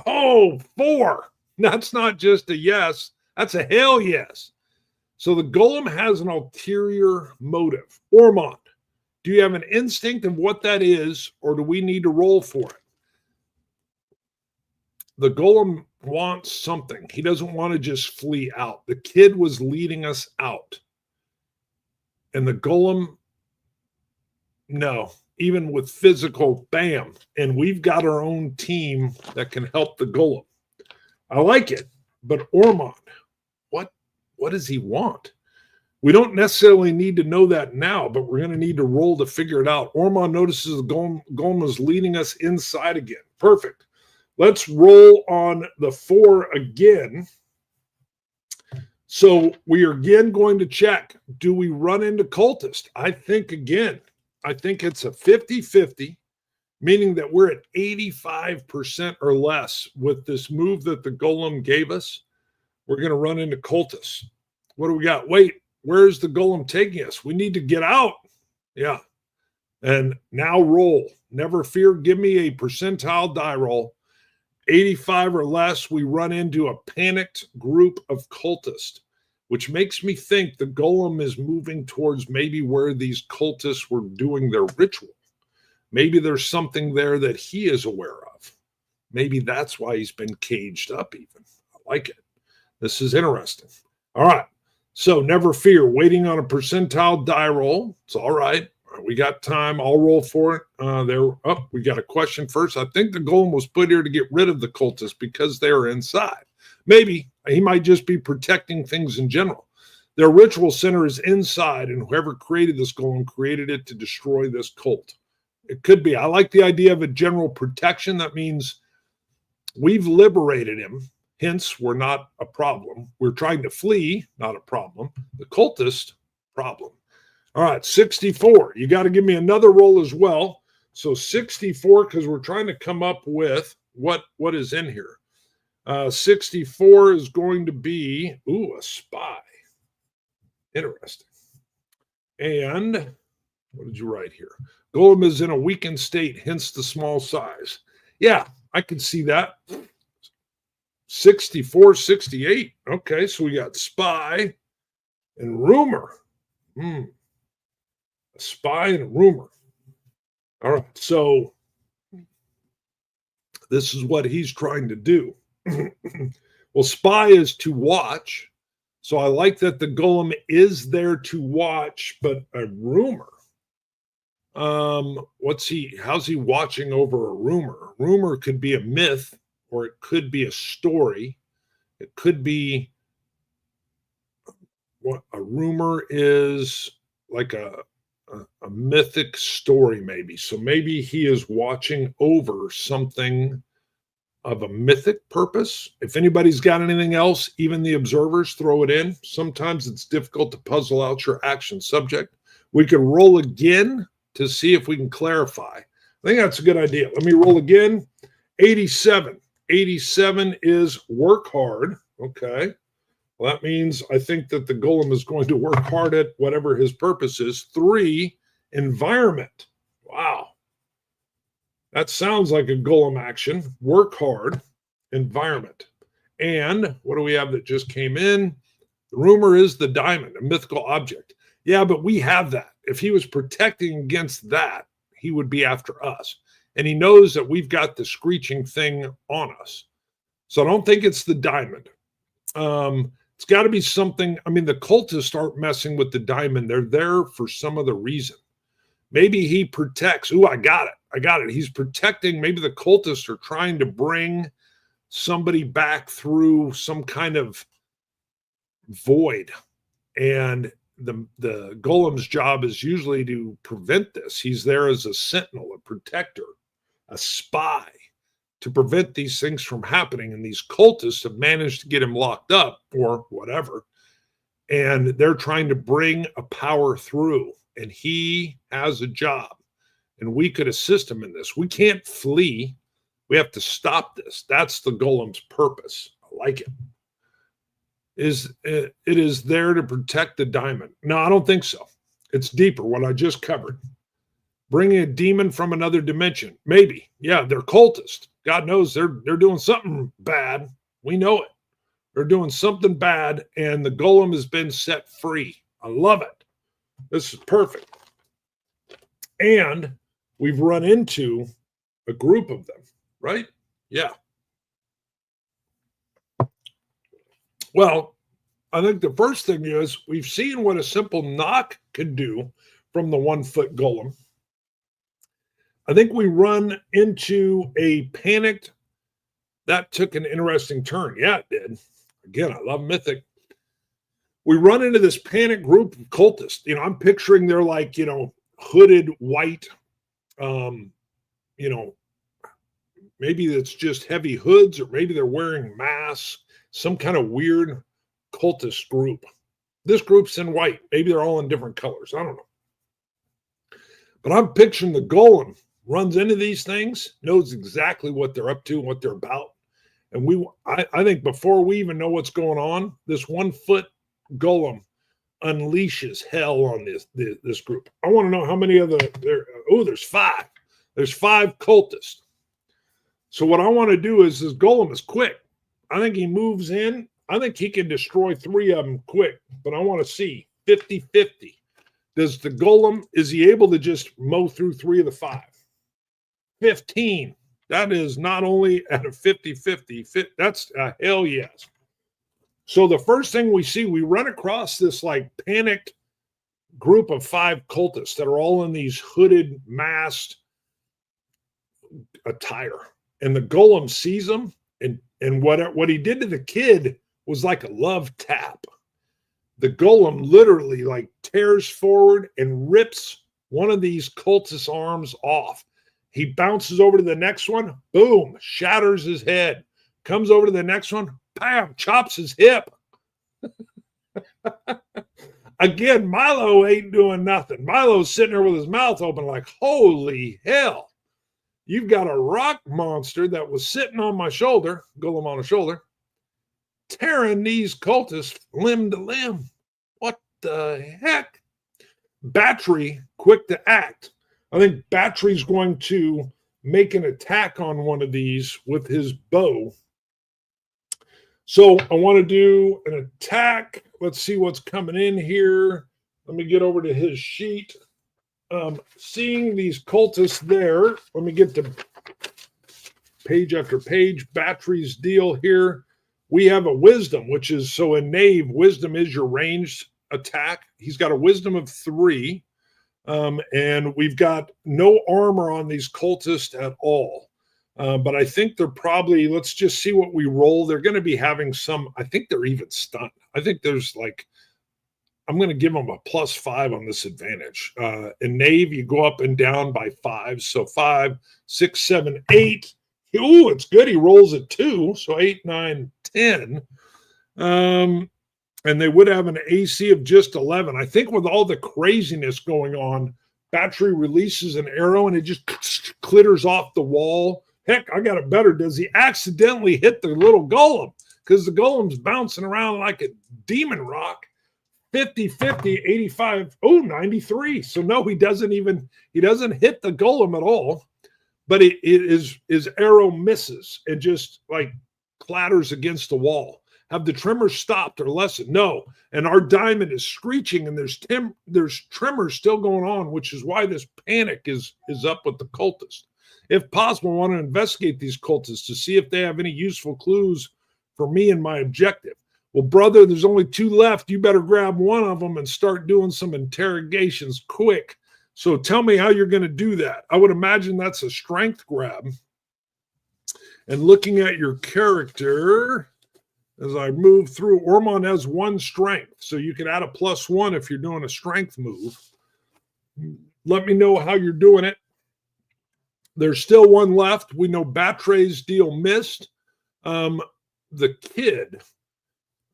Oh, 4. That's not just a yes. That's a hell yes. So the golem has an ulterior motive. Ormond, do you have an instinct of what that is, or do we need to roll for it? The golem wants something. He doesn't want to just flee out. The kid was leading us out. And the golem, no, even with physical, bam. And we've got our own team that can help the golem. I like it, but Ormond, what does he want? We don't necessarily need to know that now, but we're going to need to roll to figure it out. Ormond notices the golem is leading us inside again. Perfect. Let's roll on the 4 again. So we are again going to check. Do we run into cultist? I think it's a 50-50, meaning that we're at 85% or less with this move that the golem gave us. We're going to run into cultists. What do we got? Wait, where's the golem taking us? We need to get out. Yeah. And now roll. Never fear. Give me a percentile die roll. 85 or less, we run into a panicked group of cultists, which makes me think the golem is moving towards maybe where these cultists were doing their ritual. Maybe there's something there that he is aware of. Maybe that's why he's been caged up even. I like it. This is interesting. All right. So never fear. Waiting on a percentile die roll. It's all right. We got time. I'll roll for it. We got a question first. I think the golem was put here to get rid of the cultists because they are inside. Maybe he might just be protecting things in general. Their ritual center is inside, and whoever created this golem created it to destroy this cult. It could be. I like the idea of a general protection. That means we've liberated him. Hence, we're not a problem. We're trying to flee, not a problem. The cultist, problem. All right, 64. You got to give me another roll as well. So 64, because we're trying to come up with what is in here. 64 is going to be, a spy. Interesting. And what did you write here? Golem is in a weakened state, hence the small size. Yeah, I can see that. 64, 68. Okay, so we got spy and rumor. A spy and a rumor. All right, so this is what he's trying to do. Well, spy is to watch. So I like that the golem is there to watch, but a rumor. How's he watching over a rumor? Rumor could be a myth, or it could be a story. It could be what a rumor is, like a mythic story, maybe. So maybe he is watching over something of a mythic purpose. If anybody's got anything else, even the observers, throw it in. Sometimes it's difficult to puzzle out your action subject. We can roll again to see if we can clarify. I think that's a good idea. Let me roll again. 87. 87 is work hard. Okay. Well, that means I think that the golem is going to work hard at whatever his purpose is. 3, environment. Wow. That sounds like a golem action. Work hard, environment. And what do we have that just came in? The rumor is the diamond, a mythical object. Yeah, but we have that. If he was protecting against that, he would be after us. And he knows that we've got the screeching thing on us. So I don't think it's the diamond. It's got to be something. I mean, the cultists aren't messing with the diamond. They're there for some other reason. Maybe he protects. I got it. He's protecting. Maybe the cultists are trying to bring somebody back through some kind of void. And the golem's job is usually to prevent this. He's there as a sentinel, a protector, a spy to prevent these things from happening. And these cultists have managed to get him locked up or whatever. And they're trying to bring a power through. And he has a job. And we could assist him in this. We can't flee. We have to stop this. That's the golem's purpose. I like it. It is there to protect the diamond. No, I don't think so. It's deeper, what I just covered. Bringing a demon from another dimension. Maybe. Yeah, they're cultists. God knows they're doing something bad. We know it. They're doing something bad, and the golem has been set free. I love it. This is perfect. And we've run into a group of them, right? Yeah. Well, I think the first thing is we've seen what a simple knock can do from the 1-foot golem. I think we run into a panicked. That took an interesting turn. Yeah, it did. Again, I love Mythic. We run into this panic group of cultists. I'm picturing they're like, hooded white, maybe it's just heavy hoods, or maybe they're wearing masks, some kind of weird cultist group. This group's in white. Maybe they're all in different colors. I don't know. But I'm picturing the golem runs into these things, knows exactly what they're up to and what they're about. And I think before we even know what's going on, this 1 foot golem unleashes hell on this group. I want to know how many of there's 5. There's 5 cultists. So what I want to do is this golem is quick. I think he moves in. I think he can destroy 3 of them quick, but I want to see 50-50. Is he able to just mow through 3 of the 5? 15. That is not only at a 50-50, that's a hell yes. So the first thing we see, we run across this like panicked group of 5 cultists that are all in these hooded, masked attire. And the golem sees them, and what he did to the kid was like a love tap. The golem literally like tears forward and rips one of these cultists' arms off. He bounces over to the next one, boom, shatters his head. Comes over to the next one, bam, chops his hip. Again, Milo ain't doing nothing. Milo's sitting there with his mouth open like, holy hell. You've got a rock monster that was sitting on my shoulder, golem on a shoulder, tearing these cultists limb to limb. What the heck? Battery, quick to act. I think Battery's going to make an attack on one of these with his bow. So I want to do an attack. Let's see what's coming in here. Let me get over to his sheet. Seeing these cultists there, let me get to page after page. Battery's deal here. We have a wisdom, which is, so in Knave, wisdom is your ranged attack. He's got a wisdom of 3. And we've got no armor on these cultists at all. But I think they're probably, let's just see what we roll. They're going to be having some, I think they're even stunned. I think there's like, I'm going to give them a +5 on this advantage. In Knave, you go up and down by 5. So 5, 6, 7, 8. Ooh, it's good. He rolls a 2. So 8, 9, 10. And they would have an AC of just 11. I think with all the craziness going on, Battery releases an arrow and it just clitters off the wall. Heck, I got it better. Does he accidentally hit the little golem? Because the golem's bouncing around like a demon rock. 50-50, 85, 93. So no, he doesn't hit the golem at all. But his arrow misses and just like clatters against the wall. Have the tremors stopped or lessened? No. And our diamond is screeching, and there's tremors still going on, which is why this panic is up with the cultists. If possible, I want to investigate these cultists to see if they have any useful clues for me and my objective. Well, brother, there's only 2 left. You better grab one of them and start doing some interrogations quick. So tell me how you're going to do that. I would imagine that's a strength grab. And looking at your character, as I move through, Ormond has 1 strength. So you can add a +1 if you're doing a strength move. Let me know how you're doing it. There's still 1 left. We know Battre's deal missed. The kid,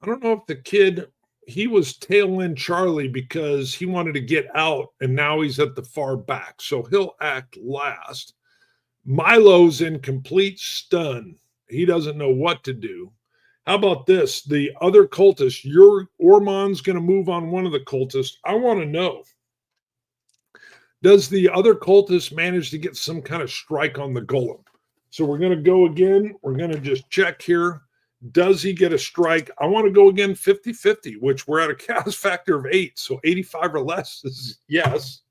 I don't know if the kid, he was tailing Charlie because he wanted to get out, and now he's at the far back. So he'll act last. Milo's in complete stun. He doesn't know what to do. How about this? The other cultist, your Ormond's going to move on one of the cultists. I want to know, does the other cultist manage to get some kind of strike on the golem? So we're going to go again. We're going to just check here. Does he get a strike? I want to go again 50-50, which we're at a chaos factor of 8. So 85 or less is yes.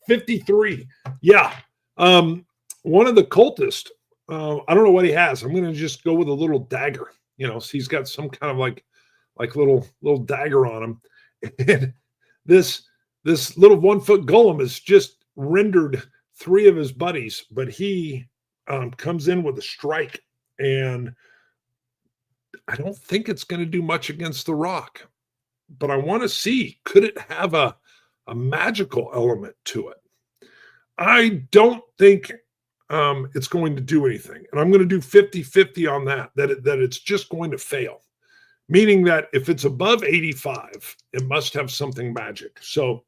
53. Yeah. One of the cultists, I don't know what he has. I'm going to just go with a little dagger. So he's got some kind of like little dagger on him. And this little 1 foot golem is just rendered 3 of his buddies, but he comes in with a strike, and I don't think it's going to do much against the rock. But I want to see, could it have a magical element to it? I don't think it's going to do anything. And I'm going to do 50-50 on that it's just going to fail. Meaning that if it's above 85, it must have something magic. So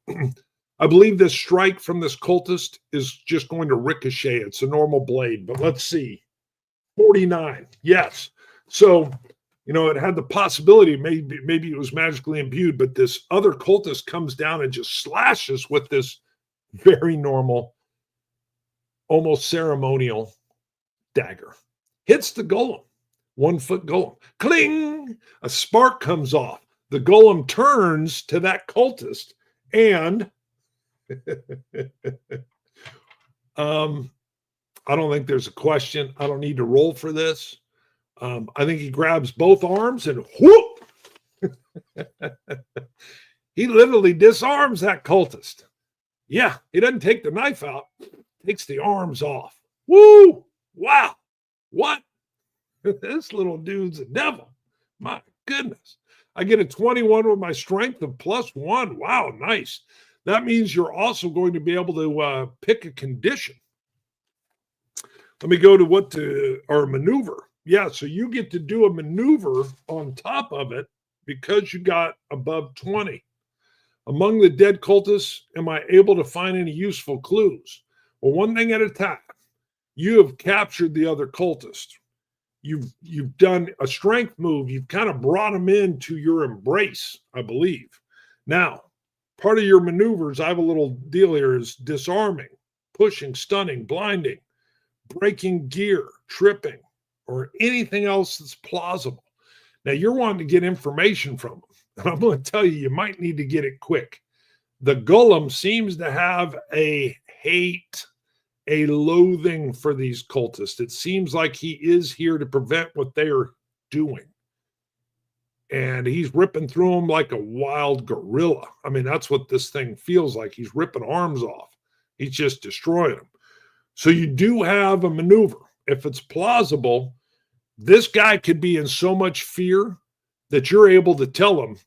I believe this strike from this cultist is just going to ricochet. It's a normal blade, but let's see. 49. Yes. So, it had the possibility maybe it was magically imbued, but this other cultist comes down and just slashes with this very normal, almost ceremonial dagger. Hits the golem. 1-foot golem. Cling! A spark comes off. The golem turns to that cultist, and I don't think there's a question. I don't need to roll for this. I think he grabs both arms and whoop! He literally disarms that cultist. Yeah, he doesn't take the knife out, takes the arms off. Woo! Wow! What? This little dude's a devil. My goodness. I get a 21 with my strength of +1. Wow, nice. That means you're also going to be able to pick a condition. Let me go to our maneuver. Yeah, so you get to do a maneuver on top of it because you got above 20. Among the dead cultists, am I able to find any useful clues? Well, one thing at a time. You have captured the other cultist. You've done a strength move. You've kind of brought them into your embrace, I believe. Now, part of your maneuvers, I have a little deal here, is disarming, pushing, stunning, blinding, breaking gear, tripping, or anything else that's plausible. Now, you're wanting to get information from them. And I'm going to tell you might need to get it quick. The golem seems to have a hate, a loathing for these cultists. It seems like he is here to prevent what they are doing. And he's ripping through them like a wild gorilla. I mean, that's what this thing feels like. He's ripping arms off. He's just destroying them. So you do have a maneuver. If it's plausible, this guy could be in so much fear that you're able to tell him,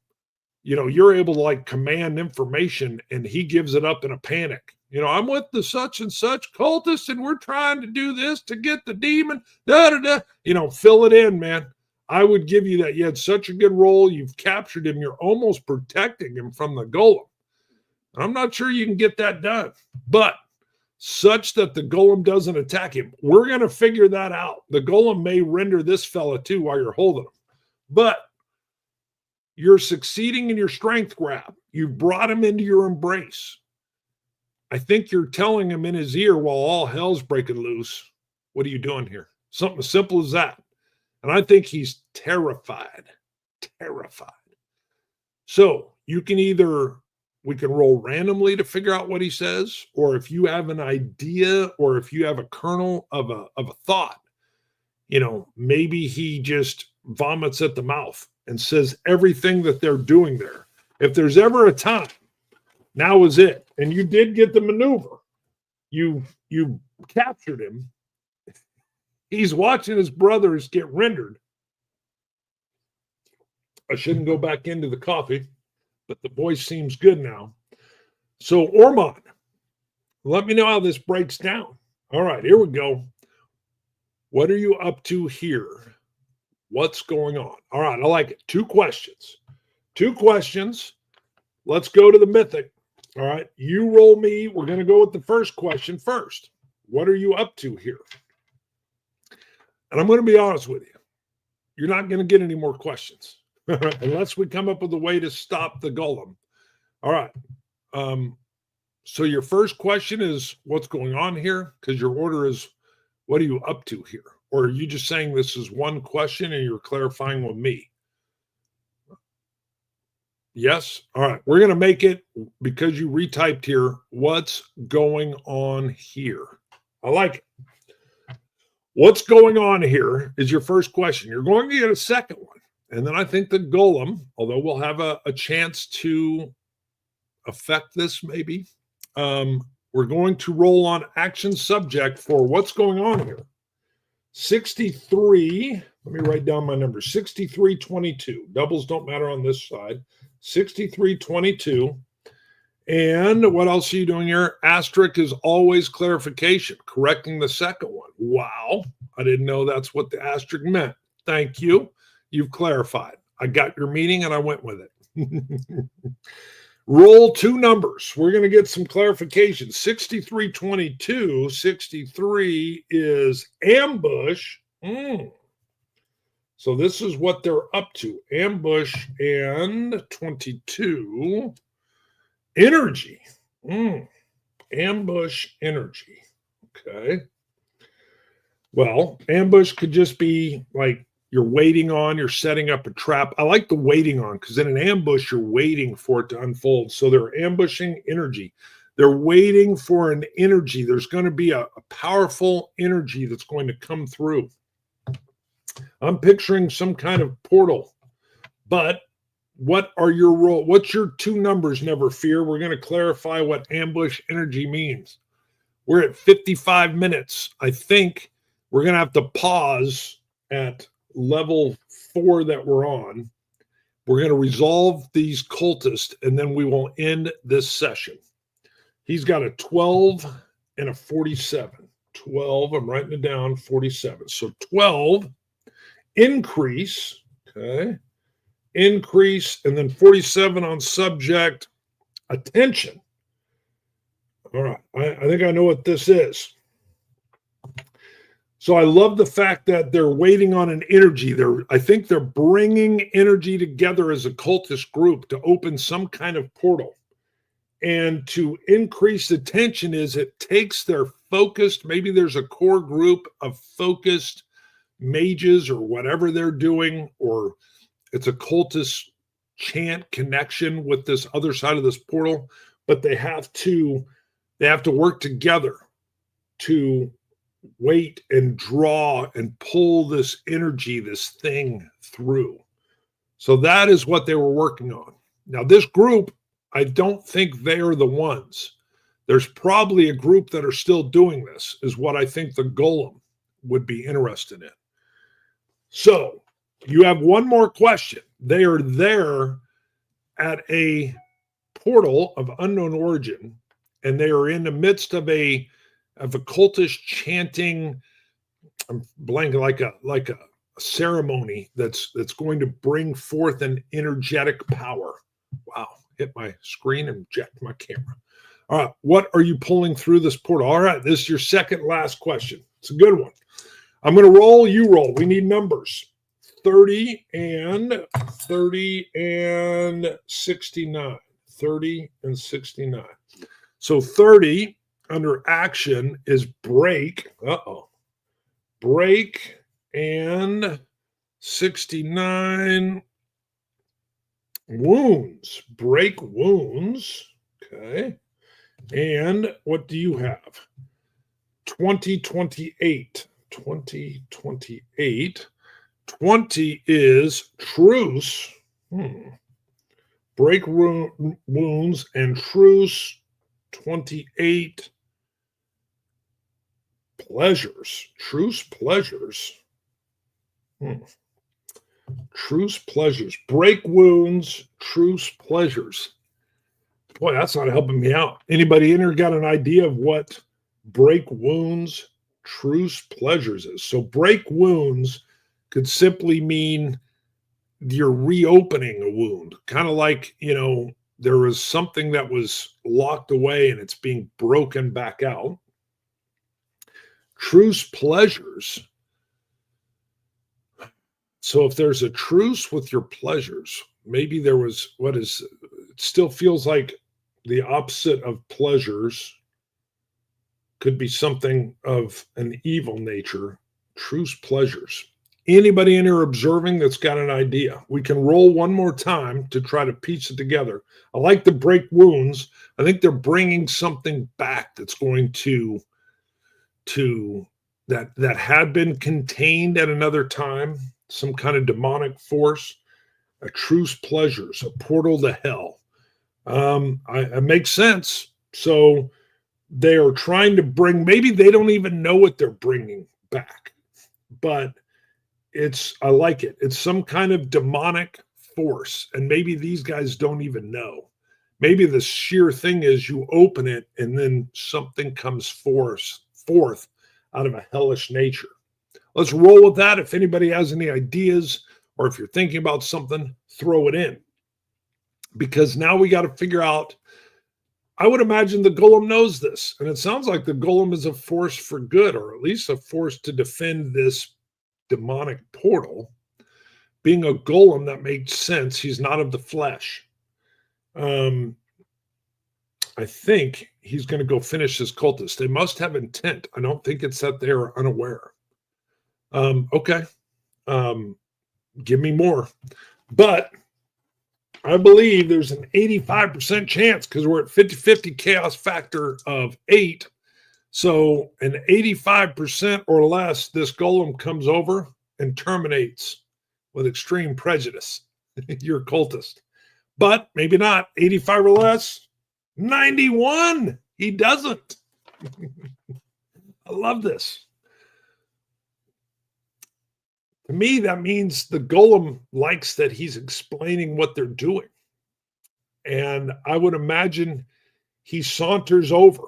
you're able to command information, and he gives it up in a panic. I'm with the such and such cultist, and we're trying to do this to get the demon. Fill it in, man. I would give you that. You had such a good role. You've captured him. You're almost protecting him from the golem. I'm not sure you can get that done, but such that the golem doesn't attack him. We're going to figure that out. The golem may render this fella too while you're holding him, but you're succeeding in your strength grab. You brought him into your embrace. I think you're telling him in his ear while all hell's breaking loose, what are you doing here? Something as simple as that. And I think he's terrified. So you can we can roll randomly to figure out what he says, or if you have an idea, or if you have a kernel of a thought, maybe he just vomits at the mouth and says everything that they're doing there. If there's ever a time, now is it. And you did get the maneuver. You captured him. He's watching his brothers get rendered. I shouldn't go back into the coffee, but the voice seems good now. So, Ormond, let me know how this breaks down. All right, here we go. What are you up to here? What's going on? All right, I like it. 2 questions. Let's go to the mythic. All right, you roll me. We're going to go with the first question first. What are you up to here? And I'm going to be honest with you. You're not going to get any more questions unless we come up with a way to stop the golem. All right. So your first question is what's going on here? Because your order is what are you up to here? Or are you just saying this is one question and you're clarifying with me? Yes? All right. We're going to make it, because you retyped here, what's going on here? I like it. What's going on here is your first question. You're going to get a second one. And then I think the golem, although we'll have a chance to affect this maybe, we're going to roll on action subject for what's going on here. 63, let me write down my number, 6322. Doubles don't matter on this side. 6322. And what else are you doing here? Asterisk is always clarification, correcting the second one. Wow, I didn't know that's what the asterisk meant. Thank you. You've clarified. I got your meaning and I went with it. Roll two numbers. We're going to get some clarification. 6322, 63 is ambush. So this is what they're up to. Ambush and 22, energy. Ambush, energy. Okay. Well, ambush could just be like you're waiting on, you're setting up a trap. I like the waiting on because in an ambush, you're waiting for it to unfold. So they're ambushing energy. They're waiting for an energy. There's going to be a powerful energy that's going to come through. I'm picturing some kind of portal. But what are your role? What's your two numbers? Never fear. We're going to clarify what ambush energy means. We're at 55 minutes. I think we're going to have to pause at level 4 that we're on. We're going to resolve these cultists, and then we will end this session. He's got a 12 and a 47. 12, I'm writing it down, 47. So 12, increase, okay, increase, and then 47 on subject, attention. All right, I think I know what this is. So I love the fact that they're waiting on an energy. I think they're bringing energy together as a cultist group to open some kind of portal. And to increase attention is it takes their focused, maybe there's a core group of focused mages or whatever they're doing, or it's a cultist chant connection with this other side of this portal, but they have to work together to wait and draw and pull this energy, this thing through. So that is what they were working on. Now, this group, I don't think they are the ones. There's probably a group that are still doing this, is what I think the golem would be interested in. So you have one more question. They are there at a portal of unknown origin, and they are in the midst of a cultist chanting. I'm blanking, like a ceremony that's going to bring forth an energetic power. Wow, hit my screen and jacked my camera. All right, what are you pulling through this portal? All right, this is your second last question. It's a good one. I'm going to roll, you roll. We need numbers. 30 and 69. 30 and 69. So 30 under action is break. Break, and 69 wounds. Break wounds. Okay. And what do you have? 2028. 2028. 20 is truce. Break wounds and truce. 28 pleasures. Truce pleasures. Truce pleasures. Break wounds, truce pleasures. Boy, that's not helping me out. Anybody in here got an idea of what break wounds, truce pleasures is? So break wounds could simply mean you're reopening a wound. Kind of like, there was something that was locked away and it's being broken back out. Truce pleasures. So if there's a truce with your pleasures, maybe there was it still feels like the opposite of pleasures could be something of an evil nature. Truce pleasures. Anybody in here observing that's got an idea? We can roll one more time to try to piece it together. I like the break wounds. I think they're bringing something back that's going to that had been contained at another time, some kind of demonic force. A truce pleasures, a portal to hell. It makes sense. So they are trying to bring, maybe they don't even know what they're bringing back, but I like it. It's some kind of demonic force. And maybe these guys don't even know. Maybe the sheer thing is you open it and then something comes forth out of a hellish nature. Let's roll with that. If anybody has any ideas or if you're thinking about something, throw it in. Because now we got to figure out, I would imagine the golem knows this. And it sounds like the golem is a force for good, or at least a force to defend this demonic portal. Being a golem, that makes sense. He's not of the flesh. I think he's going to go finish his cultist. They must have intent. I don't think it's that they're unaware. Okay. Give me more. But I believe there's an 85% chance, because we're at 50-50 chaos factor of 8. So an 85% or less, this golem comes over and terminates with extreme prejudice your cultist. But maybe not. 85 or less. 91. He doesn't. I love this. To me, that means the golem likes that he's explaining what they're doing. And I would imagine he saunters over.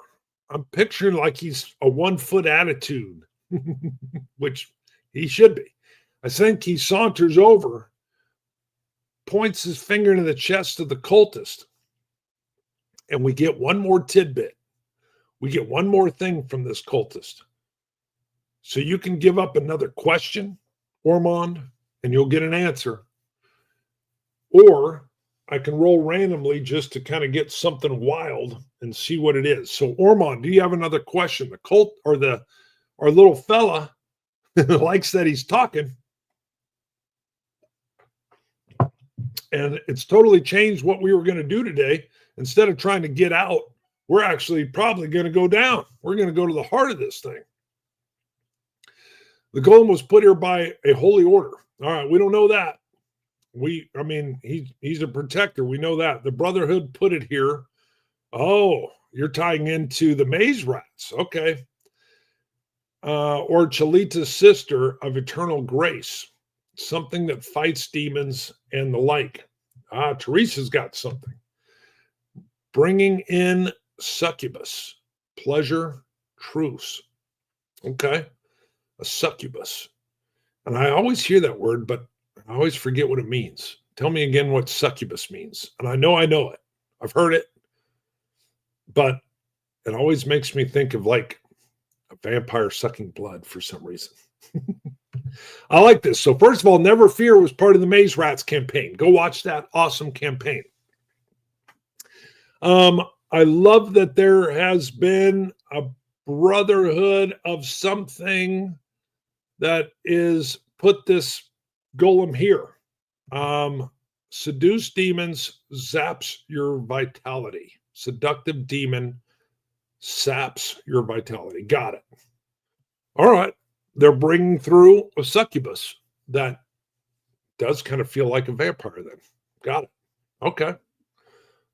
I'm picturing like he's a 1 foot attitude, which he should be. I think he saunters over, points his finger into the chest of the cultist, and we get one more tidbit. We get one more thing from this cultist. So you can give up another question, Ormond, and you'll get an answer. Or I can roll randomly just to kind of get something wild and see what it is. So Ormond, do you have another question? The cult or our little fella likes that he's talking. And it's totally changed what we were going to do today. Instead of trying to get out, we're actually probably going to go down. We're going to go to the heart of this thing. The golem was put here by a holy order. All right, we don't know that. He's a protector. We know that. The Brotherhood put it here. Oh, you're tying into the maze rats. Okay. Or Chalita's sister of eternal grace. Something that fights demons and the like. Teresa's got something. Bringing in succubus. Pleasure, truce. Okay. A succubus. And I always hear that word, but I always forget what it means. Tell me again what succubus means. And I know it. I've heard it. But it always makes me think of like a vampire sucking blood for some reason. I like this. So first of all, Never Fear was part of the Maze Rats campaign. Go watch that awesome campaign. I love that there has been a brotherhood of something that is put this golem here. Seduce demons zaps your vitality. Seductive demon saps your vitality. Got it. All right. They're bringing through a succubus that does kind of feel like a vampire then. Got it. Okay.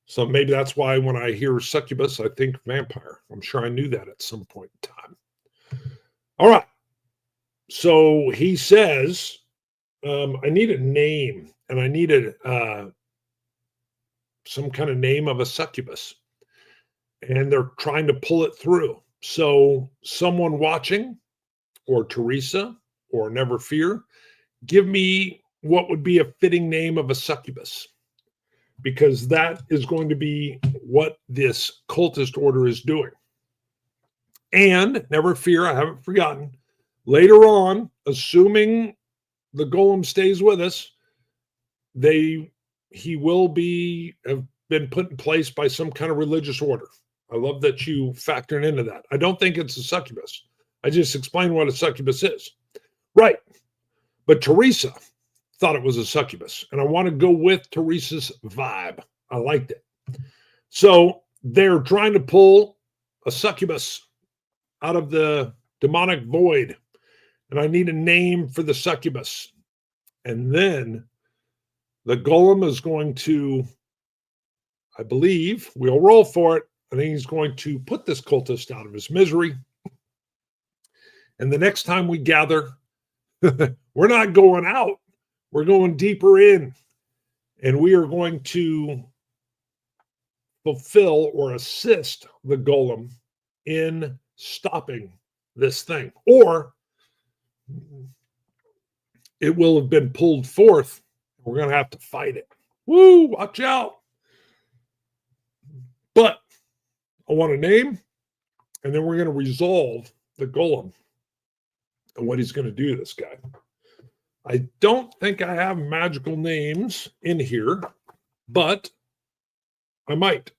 So maybe that's why when I hear succubus, I think vampire. I'm sure I knew that at some point in time. All right. So he says, I need a name, and I needed some kind of name of a succubus. And they're trying to pull it through. So someone watching, or Teresa, or Never Fear, give me what would be a fitting name of a succubus. Because that is going to be what this cultist order is doing. And Never Fear, I haven't forgotten, later on, assuming the golem stays with us, he will have been put in place by some kind of religious order. I love that you factored into that. I don't think it's a succubus. I just explained what a succubus is. Right. But Teresa thought it was a succubus. And I want to go with Teresa's vibe. I liked it. So they're trying to pull a succubus out of the demonic void. And I need a name for the succubus. And then the golem is going to, I believe, we'll roll for it. I think he's going to put this cultist out of his misery. And the next time we gather, we're not going out. We're going deeper in. And we are going to fulfill or assist the golem in stopping this thing. Or it will have been pulled forth. We're going to have to fight it. Woo, watch out. But I want a name, and then we're going to resolve the golem and what he's going to do to this guy. I don't think I have magical names in here, but I might.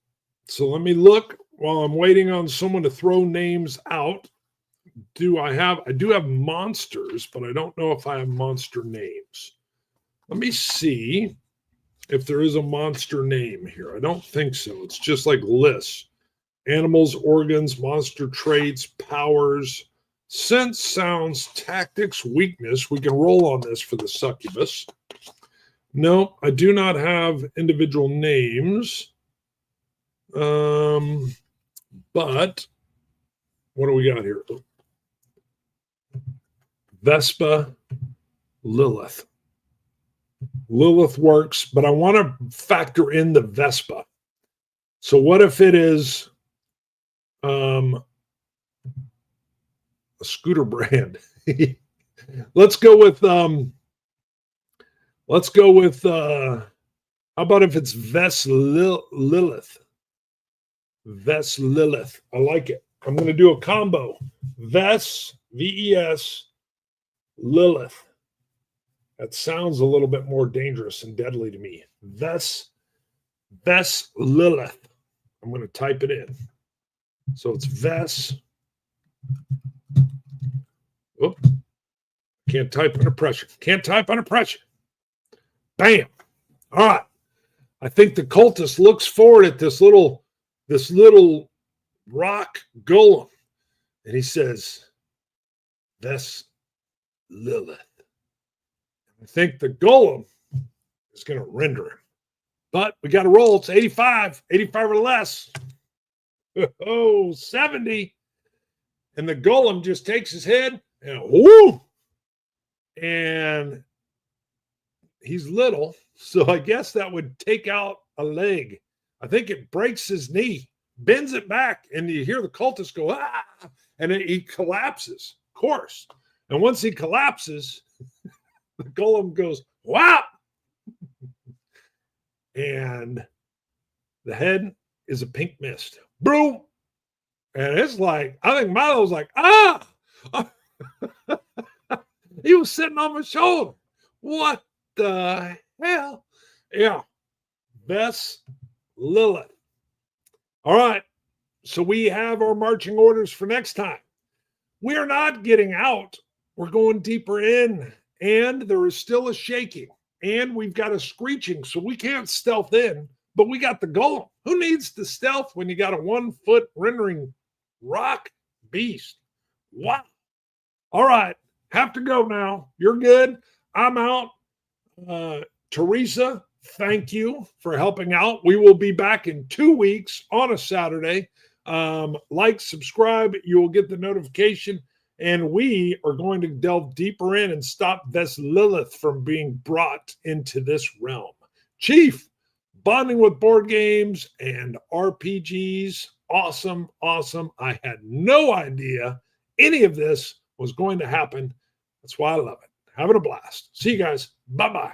So let me look while I'm waiting on someone to throw names out. I do have monsters, but I don't know if I have monster names. Let me see if there is a monster name here. I don't think so. It's just like lists. Animals, organs, monster traits, powers, sense, sounds, tactics, weakness. We can roll on this for the succubus. No, I do not have individual names. But what do we got here? Vespa, Lilith. Lilith works, but I want to factor in the Vespa. So what if it is a scooter brand? Let's go with how about if it's Lilith? Ves Lilith. I like it. I'm going to do a combo. Ves, V-E-S, Lilith. That sounds a little bit more dangerous and deadly to me. Ves Lilith. I'm going to type it in. So it's Ves. Oh, can't type under pressure. Can't type under pressure. Bam. All right. I think the cultist looks forward at this little rock golem, and he says, "Ves Lilith." I think the golem is going to render him. But we got to roll. It's 85 or less. Oh, 70. And the golem just takes his head and whoo! And he's little, so I guess that would take out a leg. I think it breaks his knee, bends it back, and you hear the cultist go, ah! And he collapses, of course. And once he collapses, the golem goes, wow! And the head is a pink mist. Boom! And it's like, I think Milo's like, ah! He was sitting on my shoulder. What the hell? Yeah. Ves Lilith. All right. So we have our marching orders for next time. We are not getting out. We're going deeper in. And there is still a shaking. And we've got a screeching. So we can't stealth in. But we got the golem. Who needs to stealth when you got a 1 foot rendering rock beast? Wow. All right. Have to go now. You're good. I'm out. Teresa, thank you for helping out. We will be back in 2 weeks on a Saturday. Like, subscribe. You will get the notification. And we are going to delve deeper in and stop Ves Lilith from being brought into this realm. Chief, bonding with board games and RPGs. Awesome, awesome. I had no idea any of this was going to happen. That's why I love it. Having a blast. See you guys. Bye-bye.